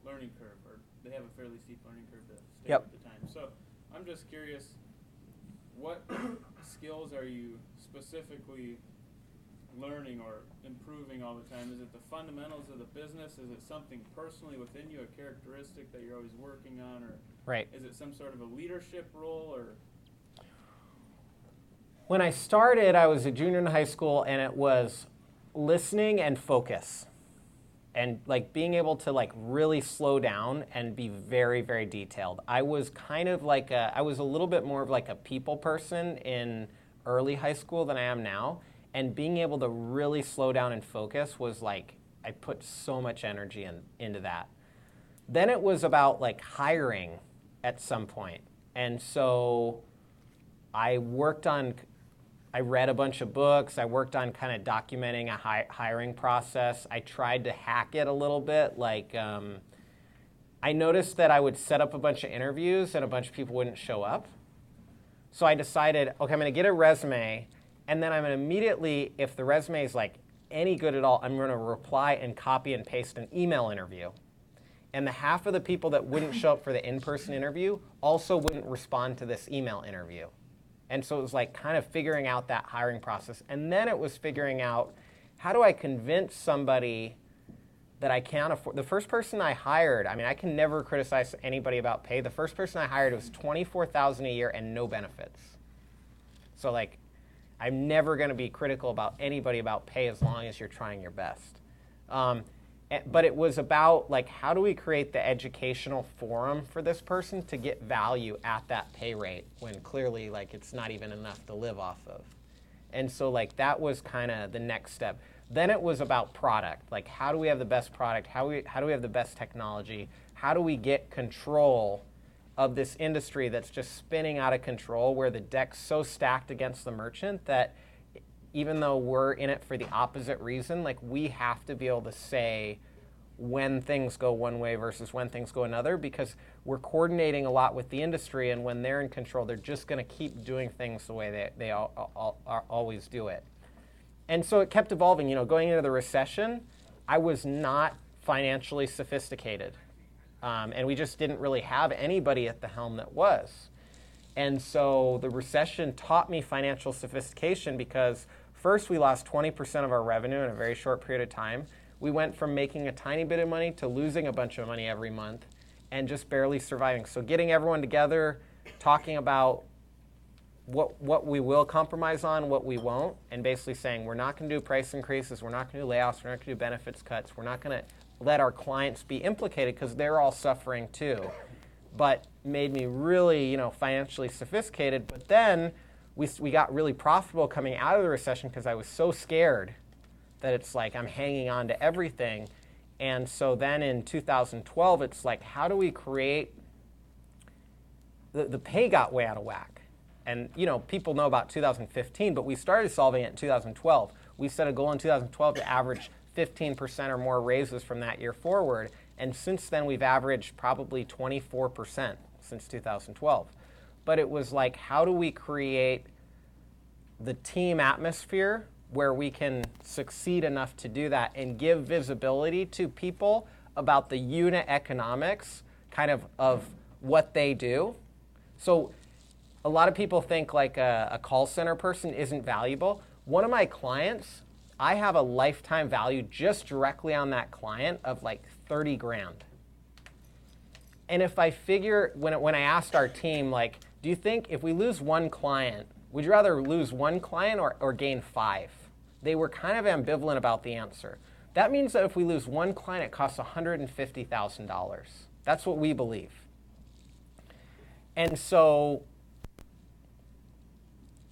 learning curve, or they have a fairly steep learning curve to stay Yep. at the time. So I'm just curious, what skills are you specifically learning or improving all the time? Is it the fundamentals of the business? Is it something personally within you, a characteristic that you're always working on? Or Right. is it some sort of a leadership role? Or When I started, I was a junior in high school, and it was listening and focus. And like being able to like really slow down and be very, very detailed. I was kind of like I was a little bit more of like a people person in early high school than I am now. And being able to really slow down and focus was like, I put so much energy into that. Then it was about like hiring at some point. And so I read a bunch of books. I worked on kind of documenting a hiring process. I tried to hack it a little bit. Like, I noticed that I would set up a bunch of interviews and a bunch of people wouldn't show up. So I decided, okay, I'm going to get a resume, and then I'm going to immediately, if the resume is like any good at all, I'm going to reply and copy and paste an email interview. And the half of the people that wouldn't show up for the in-person interview also wouldn't respond to this email interview. And so it was like kind of figuring out that hiring process. And then it was figuring out, how do I convince somebody that I can't afford? The first person I hired, I mean, I can never criticize anybody about pay. The first person I hired was $24,000 a year and no benefits. So like, I'm never going to be critical about anybody about pay as long as you're trying your best. But it was about like, how do we create the educational forum for this person to get value at that pay rate when clearly like it's not even enough to live off of. And so like that was kind of the next step. Then it was about product. Like, how do we have the best product? How do we have the best technology? How do we get control of this industry that's just spinning out of control, where the deck's so stacked against the merchant that even though we're in it for the opposite reason, like we have to be able to say when things go one way versus when things go another, because we're coordinating a lot with the industry, and when they're in control, they're just going to keep doing things the way they always do it. And so it kept evolving. You know, going into the recession, I was not financially sophisticated, and we just didn't really have anybody at the helm that was. And so the recession taught me financial sophistication, because first we lost 20% of our revenue in a very short period of time. We went from making a tiny bit of money to losing a bunch of money every month and just barely surviving. So getting everyone together, talking about what we will compromise on, what we won't, and basically saying we're not going to do price increases, we're not going to do layoffs, we're not going to do benefits cuts, we're not going to let our clients be implicated because they're all suffering too. But made me really, you know, financially sophisticated. But then we got really profitable coming out of the recession because I was so scared that it's like I'm hanging on to everything. And so then in 2012, it's like, how do we create, the pay got way out of whack. And you know, people know about 2015, but we started solving it in 2012. We set a goal in 2012 to average 15% or more raises from that year forward. And since then, we've averaged probably 24% since 2012. But it was like, how do we create the team atmosphere where we can succeed enough to do that and give visibility to people about the unit economics kind of what they do? So a lot of people think like a call center person isn't valuable. One of my clients, I have a lifetime value just directly on that client of like 30 grand. And if I figure, when I asked our team, like, do you think if we lose one client, would you rather lose one client or gain 5? they were kind of ambivalent about the answer. That means that if we lose one client, it costs $150,000. That's what we believe. And so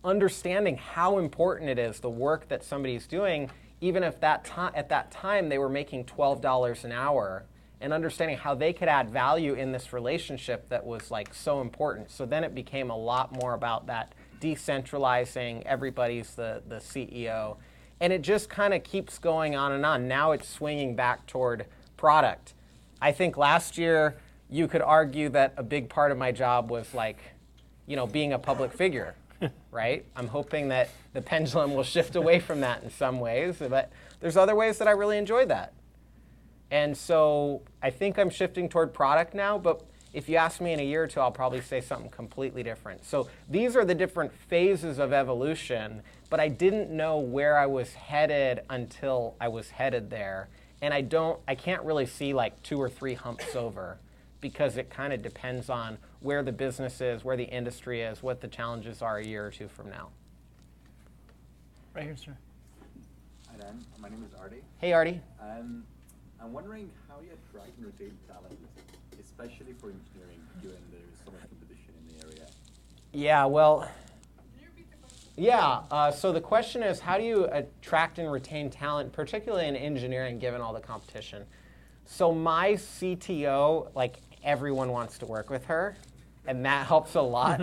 understanding how important it is, the work that somebody's doing, even if at that time they were making $12 an hour, and understanding how they could add value in this relationship that was like so important. So then it became a lot more about that decentralizing, everybody's the CEO. And it just kind of keeps going on and on. Now it's swinging back toward product. I think last year you could argue that a big part of my job was like, being a public figure, right? I'm hoping that the pendulum will shift away from that in some ways, but there's other ways that I really enjoyed that. And so I think I'm shifting toward product now, but if you ask me in a year or two, I'll probably say something completely different. So these are the different phases of evolution, but I didn't know where I was headed until I was headed there. And I can't really see like 2 or 3 humps over, because it kind of depends on where the business is, where the industry is, what the challenges are a year or two from now. Right here, sir. Hi, Dan. My name is Artie. Hey, Artie. I'm wondering how you attract and retain talent, especially for engineering, given there's so much competition in the area. Yeah, well, so the question is, how do you attract and retain talent, particularly in engineering, given all the competition? So my CTO, like, everyone wants to work with her, and that helps a lot.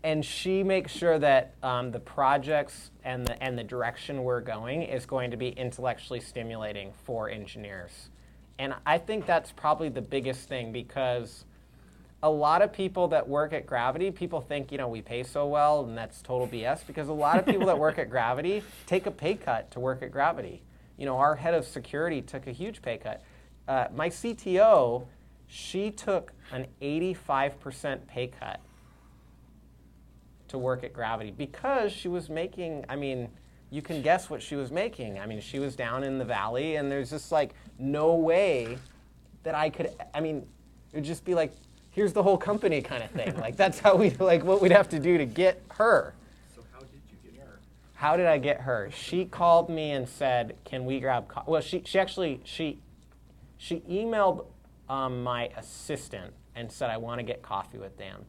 And she makes sure that the projects and the direction we're going is going to be intellectually stimulating for engineers. And I think that's probably the biggest thing, because a lot of people that work at Gravity, people think, we pay so well, and that's total BS, because a lot of people that work at Gravity take a pay cut to work at Gravity. Our head of security took a huge pay cut. My CTO, she took an 85% pay cut to work at Gravity, because she was making, you can guess what she was making. She was down in the valley, and there's just like no way that I could, it would just be like, here's the whole company kind of thing. Like, that's how what we'd have to do to get her. So how did you get her? How did I get her? She called me and said, can we grab coffee? Well, she emailed my assistant and said, I want to get coffee with Dan.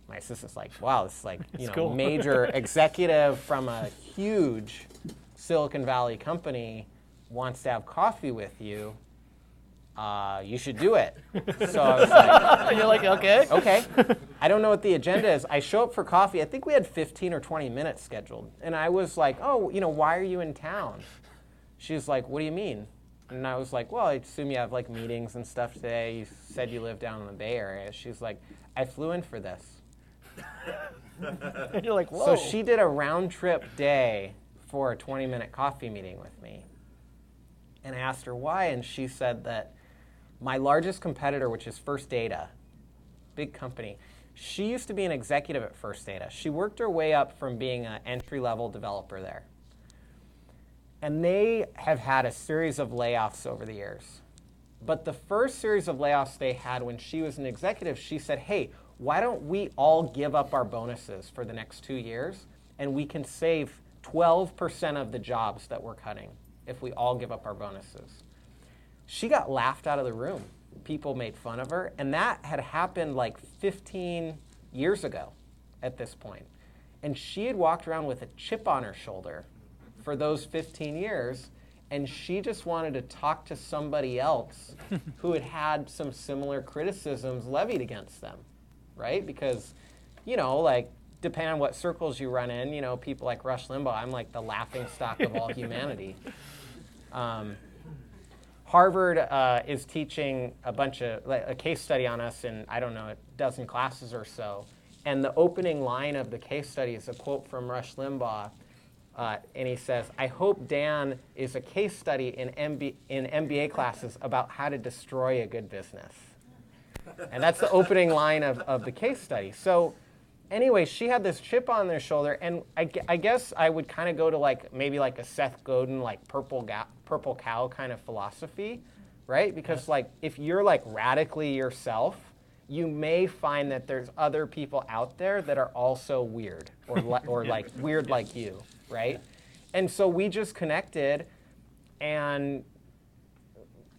My assistant's like, wow, this is like, cool. Major executive from a huge Silicon Valley company wants to have coffee with you. You should do it. So I was like, You're like, okay. Okay. I don't know what the agenda is. I show up for coffee. I think we had 15 or 20 minutes scheduled. And I was like, oh, why are you in town? She's like, what do you mean? And I was like, well, I assume you have like meetings and stuff today. You said you live down in the Bay Area. She's like, I flew in for this. And you're like, whoa. So she did a round trip day for a 20-minute coffee meeting with me. And I asked her why, and she said that my largest competitor, which is First Data, big company, she used to be an executive at First Data. She worked her way up from being an entry-level developer there. And they have had a series of layoffs over the years. But the first series of layoffs they had when she was an executive, she said, hey, why don't we all give up our bonuses for the next 2 years, and we can save 12% of the jobs that we're cutting if we all give up our bonuses. She got laughed out of the room. People made fun of her, and that had happened like 15 years ago at this point. And she had walked around with a chip on her shoulder for those 15 years, and she just wanted to talk to somebody else who had had some similar criticisms levied against them, right? Because, depending on what circles you run in, people like Rush Limbaugh, I'm like the laughing stock of all humanity. Harvard is teaching a case study on us in, I don't know, a dozen classes or so. And the opening line of the case study is a quote from Rush Limbaugh. And he says, I hope Dan is a case study in MBA classes about how to destroy a good business. And that's the opening line of the case study. So anyway, she had this chip on their shoulder, and I guess I would kind of go to maybe a Seth Godin, purple cow kind of philosophy, right? Because if you're radically yourself, you may find that there's other people out there that are also weird or weird like you, right? And so we just connected, and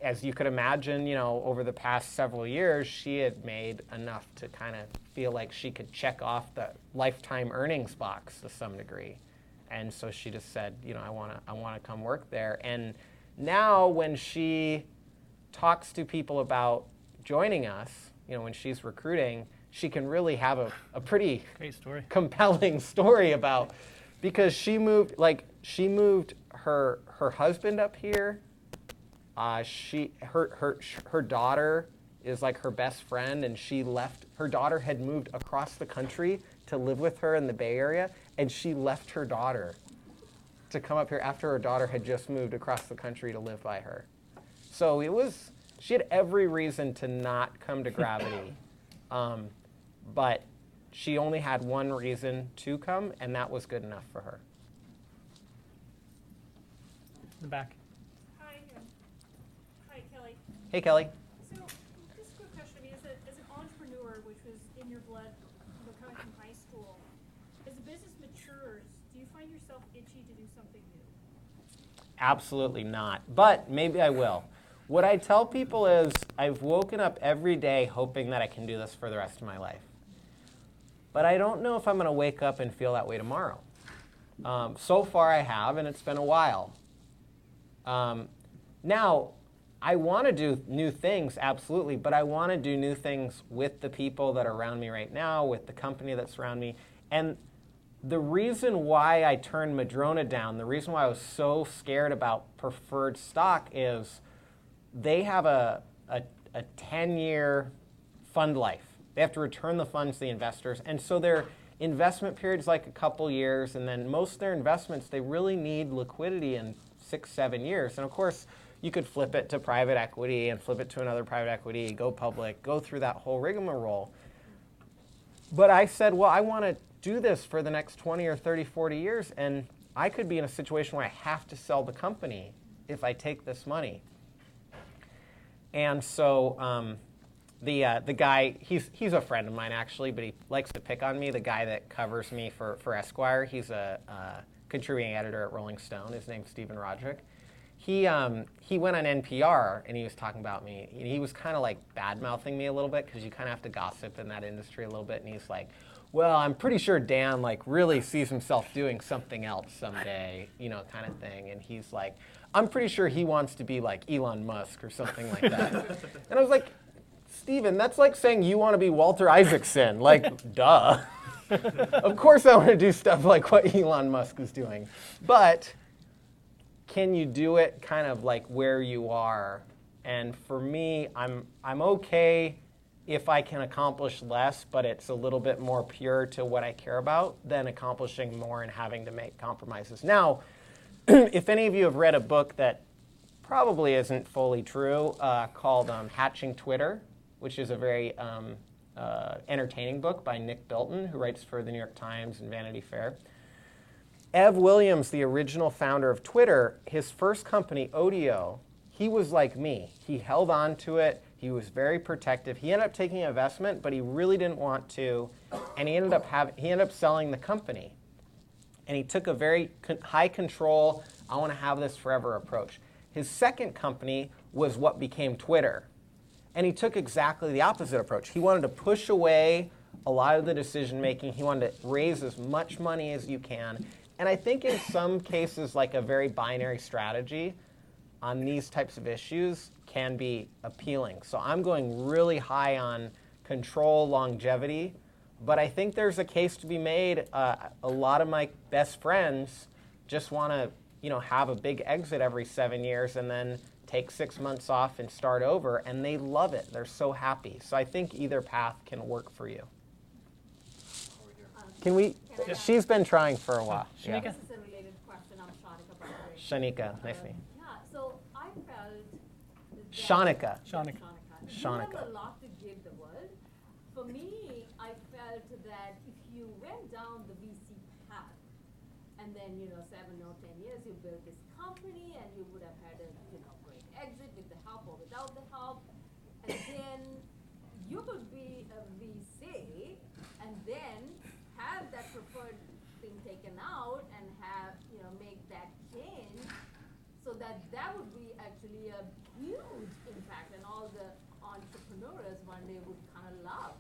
as you could imagine, over the past several years, she had made enough to kind of feel like she could check off the lifetime earnings box to some degree. And so she just said, I want to come work there. And now when she talks to people about joining us, when she's recruiting, she can really have a pretty Great story. compelling story about, because she moved her husband up here. Her daughter is like her best friend, and her daughter had moved across the country to live with her in the Bay Area, and she left her daughter to come up here after her daughter had just moved across the country to live by her. So she had every reason to not come to Gravity, but she only had one reason to come, and that was good enough for her. In the back. Hi, Kelly. Hey, Kelly. So, just a quick question. I mean, as an entrepreneur, which was in your blood, coming from high school, as the business matures, do you find yourself itchy to do something new? Absolutely not, but maybe I will. What I tell people is I've woken up every day hoping that I can do this for the rest of my life. But I don't know if I'm going to wake up and feel that way tomorrow. So far I have, and it's been a while. Now, I want to do new things, absolutely, but I want to do new things with the people that are around me right now, with the company that's around me. And the reason why I turned Madrona down, the reason why I was so scared about preferred stock is they have a 10-year fund life. They have to return the funds to the investors. And so their investment period is like a couple years. And then most of their investments, they really need liquidity in 6-7 years. And of course, you could flip it to private equity and flip it to another private equity, go public, go through that whole rigmarole. But I said, well, I want to do this for the next 20 or 30, 40 years. And I could be in a situation where I have to sell the company if I take this money. And so the guy, he's a friend of mine actually, but he likes to pick on me. The guy that covers me for Esquire, he's a contributing editor at Rolling Stone. His name's Stephen Roderick. He went on NPR and he was talking about me. He was kind of like bad-mouthing me a little bit because you kind of have to gossip in that industry a little bit. And he's like, well, I'm pretty sure Dan like really sees himself doing something else someday, kind of thing. And he's like, I'm pretty sure he wants to be like Elon Musk or something like that. And I was like, Steven, that's like saying you want to be Walter Isaacson. Like, duh. Of course I want to do stuff like what Elon Musk is doing. But can you do it kind of like where you are? And for me, I'm okay if I can accomplish less, but it's a little bit more pure to what I care about than accomplishing more and having to make compromises. Now, if any of you have read a book that probably isn't fully true called Hatching Twitter, which is a very entertaining book by Nick Bilton, who writes for the New York Times and Vanity Fair. Ev Williams, the original founder of Twitter, his first company, Odeo, he was like me. He held on to it. He was very protective. He ended up taking an investment, but he really didn't want to, and he ended up selling the company. And he took a very high control, I want to have this forever approach. His second company was what became Twitter. And he took exactly the opposite approach. He wanted to push away a lot of the decision making. He wanted to raise as much money as you can. And I think in some cases, like a very binary strategy on these types of issues can be appealing. So I'm going really high on control, longevity. But I think there's a case to be made. A lot of my best friends just want to, have a big exit every 7 years and then take 6 months off and start over, and they love it. They're so happy. So I think either path can work for you. Can we? She's been trying for a while. Shanika? This is a related question. I'm Shanika, by the way. Shanika, nice to meet you. Yeah, so I felt Shanika. Shanika. Shanika. You have a lot to give the world. For me, I felt that if you went down the VC path, and then 7 or 10 years you built this company, and you would have had a great exit with the help or without the help, and then you could be a VC, and then have that preferred thing taken out and have make that that would be actually a huge impact, and all the entrepreneurs one day would kind of love.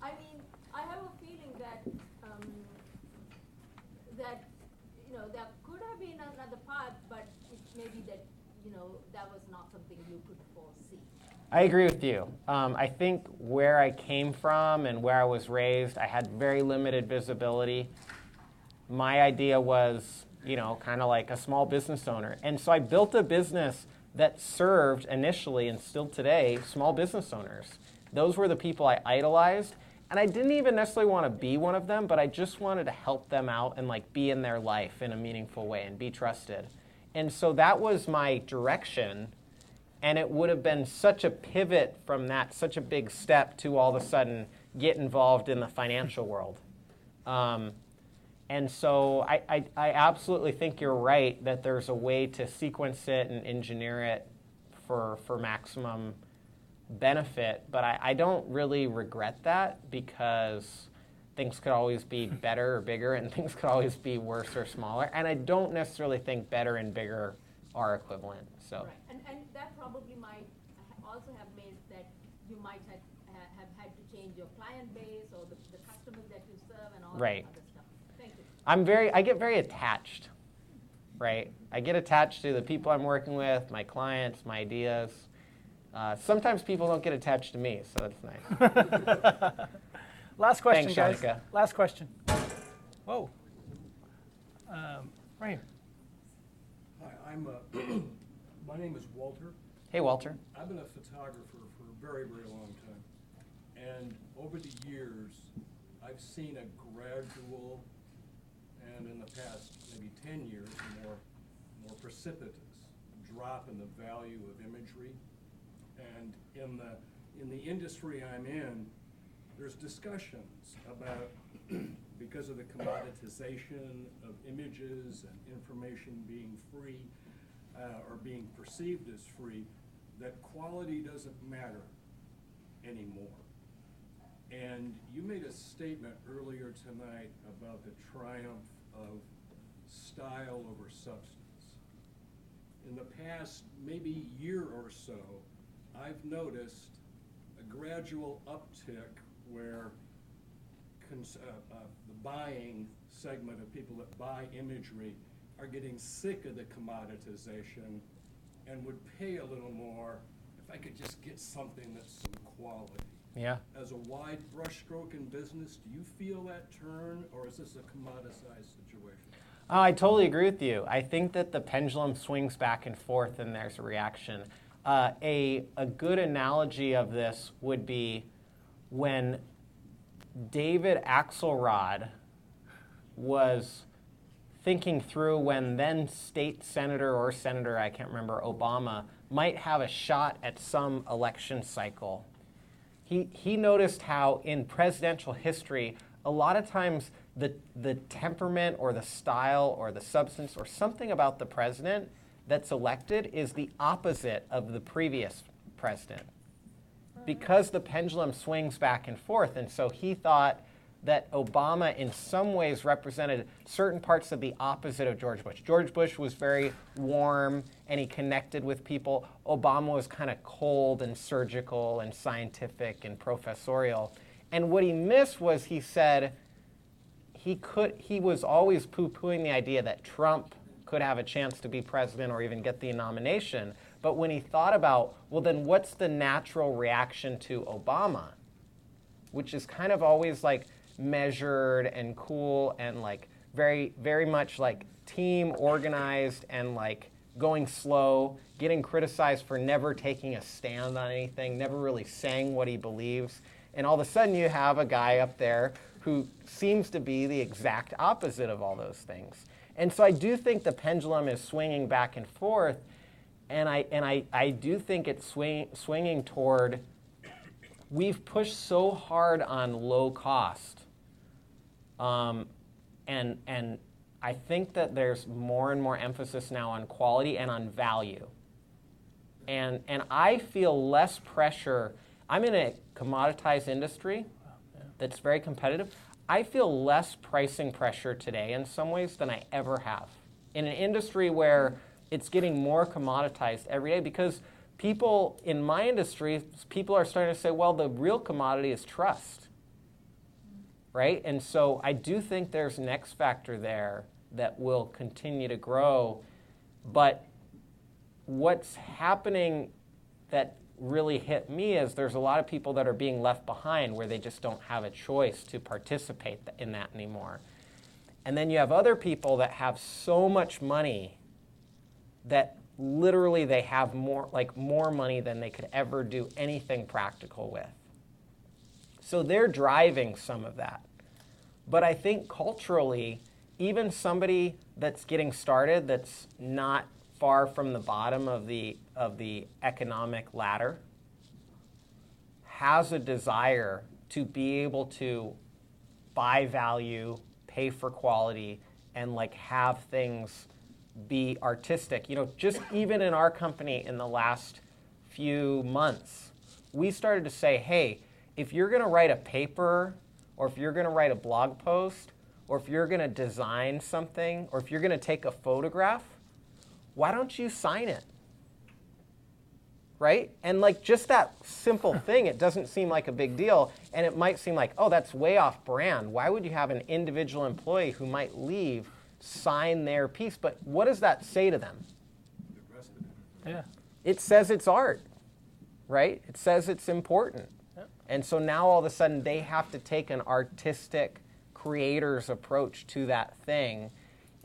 I mean, I have a feeling that that there could have been another path, but it may be that that was not something you could foresee. I agree with you. I think where I came from and where I was raised, I had very limited visibility. My idea was, kind of like a small business owner. And so I built a business that served initially and still today small business owners. Those were the people I idolized. And I didn't even necessarily want to be one of them, but I just wanted to help them out and be in their life in a meaningful way and be trusted. And so that was my direction. And it would have been such a pivot from that, such a big step to all of a sudden get involved in the financial world. And so I absolutely think you're right that there's a way to sequence it and engineer it for maximum benefit. But I don't really regret that, because things could always be better or bigger, and things could always be worse or smaller. And I don't necessarily think better and bigger are equivalent. So. Right. And that probably might also have made that you might have had to change your client base or the customers that you serve and all Right. that other stuff. Thank you. I get very attached, right? I get attached to the people I'm working with, my clients, my ideas. Sometimes people don't get attached to me, so that's nice. Last question, Thanks, guys. Shanika. Last question. Whoa. Right here. Hi, my name is Walter. Hey, Walter. I've been a photographer for a very, very long time. And over the years, I've seen a gradual, and in the past maybe 10 years, more precipitous drop in the value of imagery. And in the industry I'm in, there's discussions about, because of the commoditization of images and information being free, or being perceived as free, that quality doesn't matter anymore. And you made a statement earlier tonight about the triumph of style over substance. In the past maybe year or so, I've noticed a gradual uptick where the buying segment of people that buy imagery are getting sick of the commoditization and would pay a little more if I could just get something that's some quality. Yeah. As a wide brushstroke in business, do you feel that turn, or is this a commoditized situation? I totally agree with you. I think that the pendulum swings back and forth and there's a reaction. A good analogy of this would be when David Axelrod was thinking through when then state senator or senator, I can't remember, Obama, might have a shot at some election cycle. He noticed how in presidential history, a lot of times the temperament or the style or the substance or something about the president that's elected is the opposite of the previous president, because the pendulum swings back and forth. And so he thought that Obama in some ways represented certain parts of the opposite of George Bush. George Bush was very warm and he connected with people. Obama was kind of cold and surgical and scientific and professorial. And what he missed was, he said he was always poo-pooing the idea that Trump could have a chance to be president or even get the nomination. But when he thought about, well, then what's the natural reaction to Obama, which is kind of always like measured and cool and like very, very much like team organized and like going slow, getting criticized for never taking a stand on anything, never really saying what he believes. And all of a sudden you have a guy up there who seems to be the exact opposite of all those things. And so I do think the pendulum is swinging back and forth, and I do think it's swinging toward, we've pushed so hard on low cost, and I think that there's more and more emphasis now on quality and on value. And I feel less pressure. I'm in a commoditized industry that's very competitive. I feel less pricing pressure today in some ways than I ever have. In an industry where it's getting more commoditized every day because people in my industry, people are starting to say, well, the real commodity is trust, right? And so I do think there's an X factor there that will continue to grow. But what's happening that really hit me is there's a lot of people that are being left behind where they just don't have a choice to participate in that anymore. And then you have other people that have so much money that literally they have more money than they could ever do anything practical with. So they're driving some of that. But I think culturally, even somebody that's getting started that's not far from the bottom of the economic ladder has a desire to be able to buy value, pay for quality, and have things be artistic. Just even in our company in the last few months, we started to say, hey, if you're going to write a paper, or if you're going to write a blog post, or if you're going to design something, or if you're going to take a photograph, why don't you sign it? Right? And just that simple thing, it doesn't seem like a big deal, and it might seem like, oh, that's way off brand. Why would you have an individual employee who might leave sign their piece? But what does that say to them? Yeah. It says it's art, right? It says it's important. Yep. And so now all of a sudden they have to take an artistic creator's approach to that thing.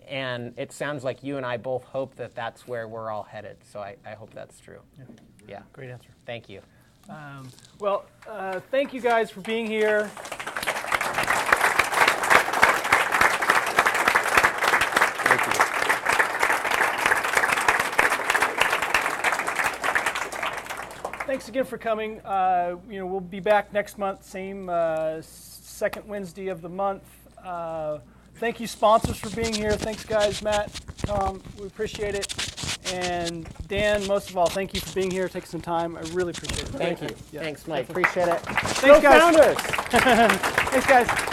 And it sounds like you and I both hope that that's where we're all headed. So I hope that's true. Yeah. Great answer. Thank you. Thank you guys for being here. Thank you. Thanks again for coming. We'll be back next month, same second Wednesday of the month. Thank you, sponsors, for being here. Thanks, guys. Matt, Tom, we appreciate it. And Dan, most of all, thank you for being here, taking some time. I really appreciate it. Thank you. Yeah. Thanks, Mike. Appreciate it. Thanks, guys. Founders. Thanks, guys.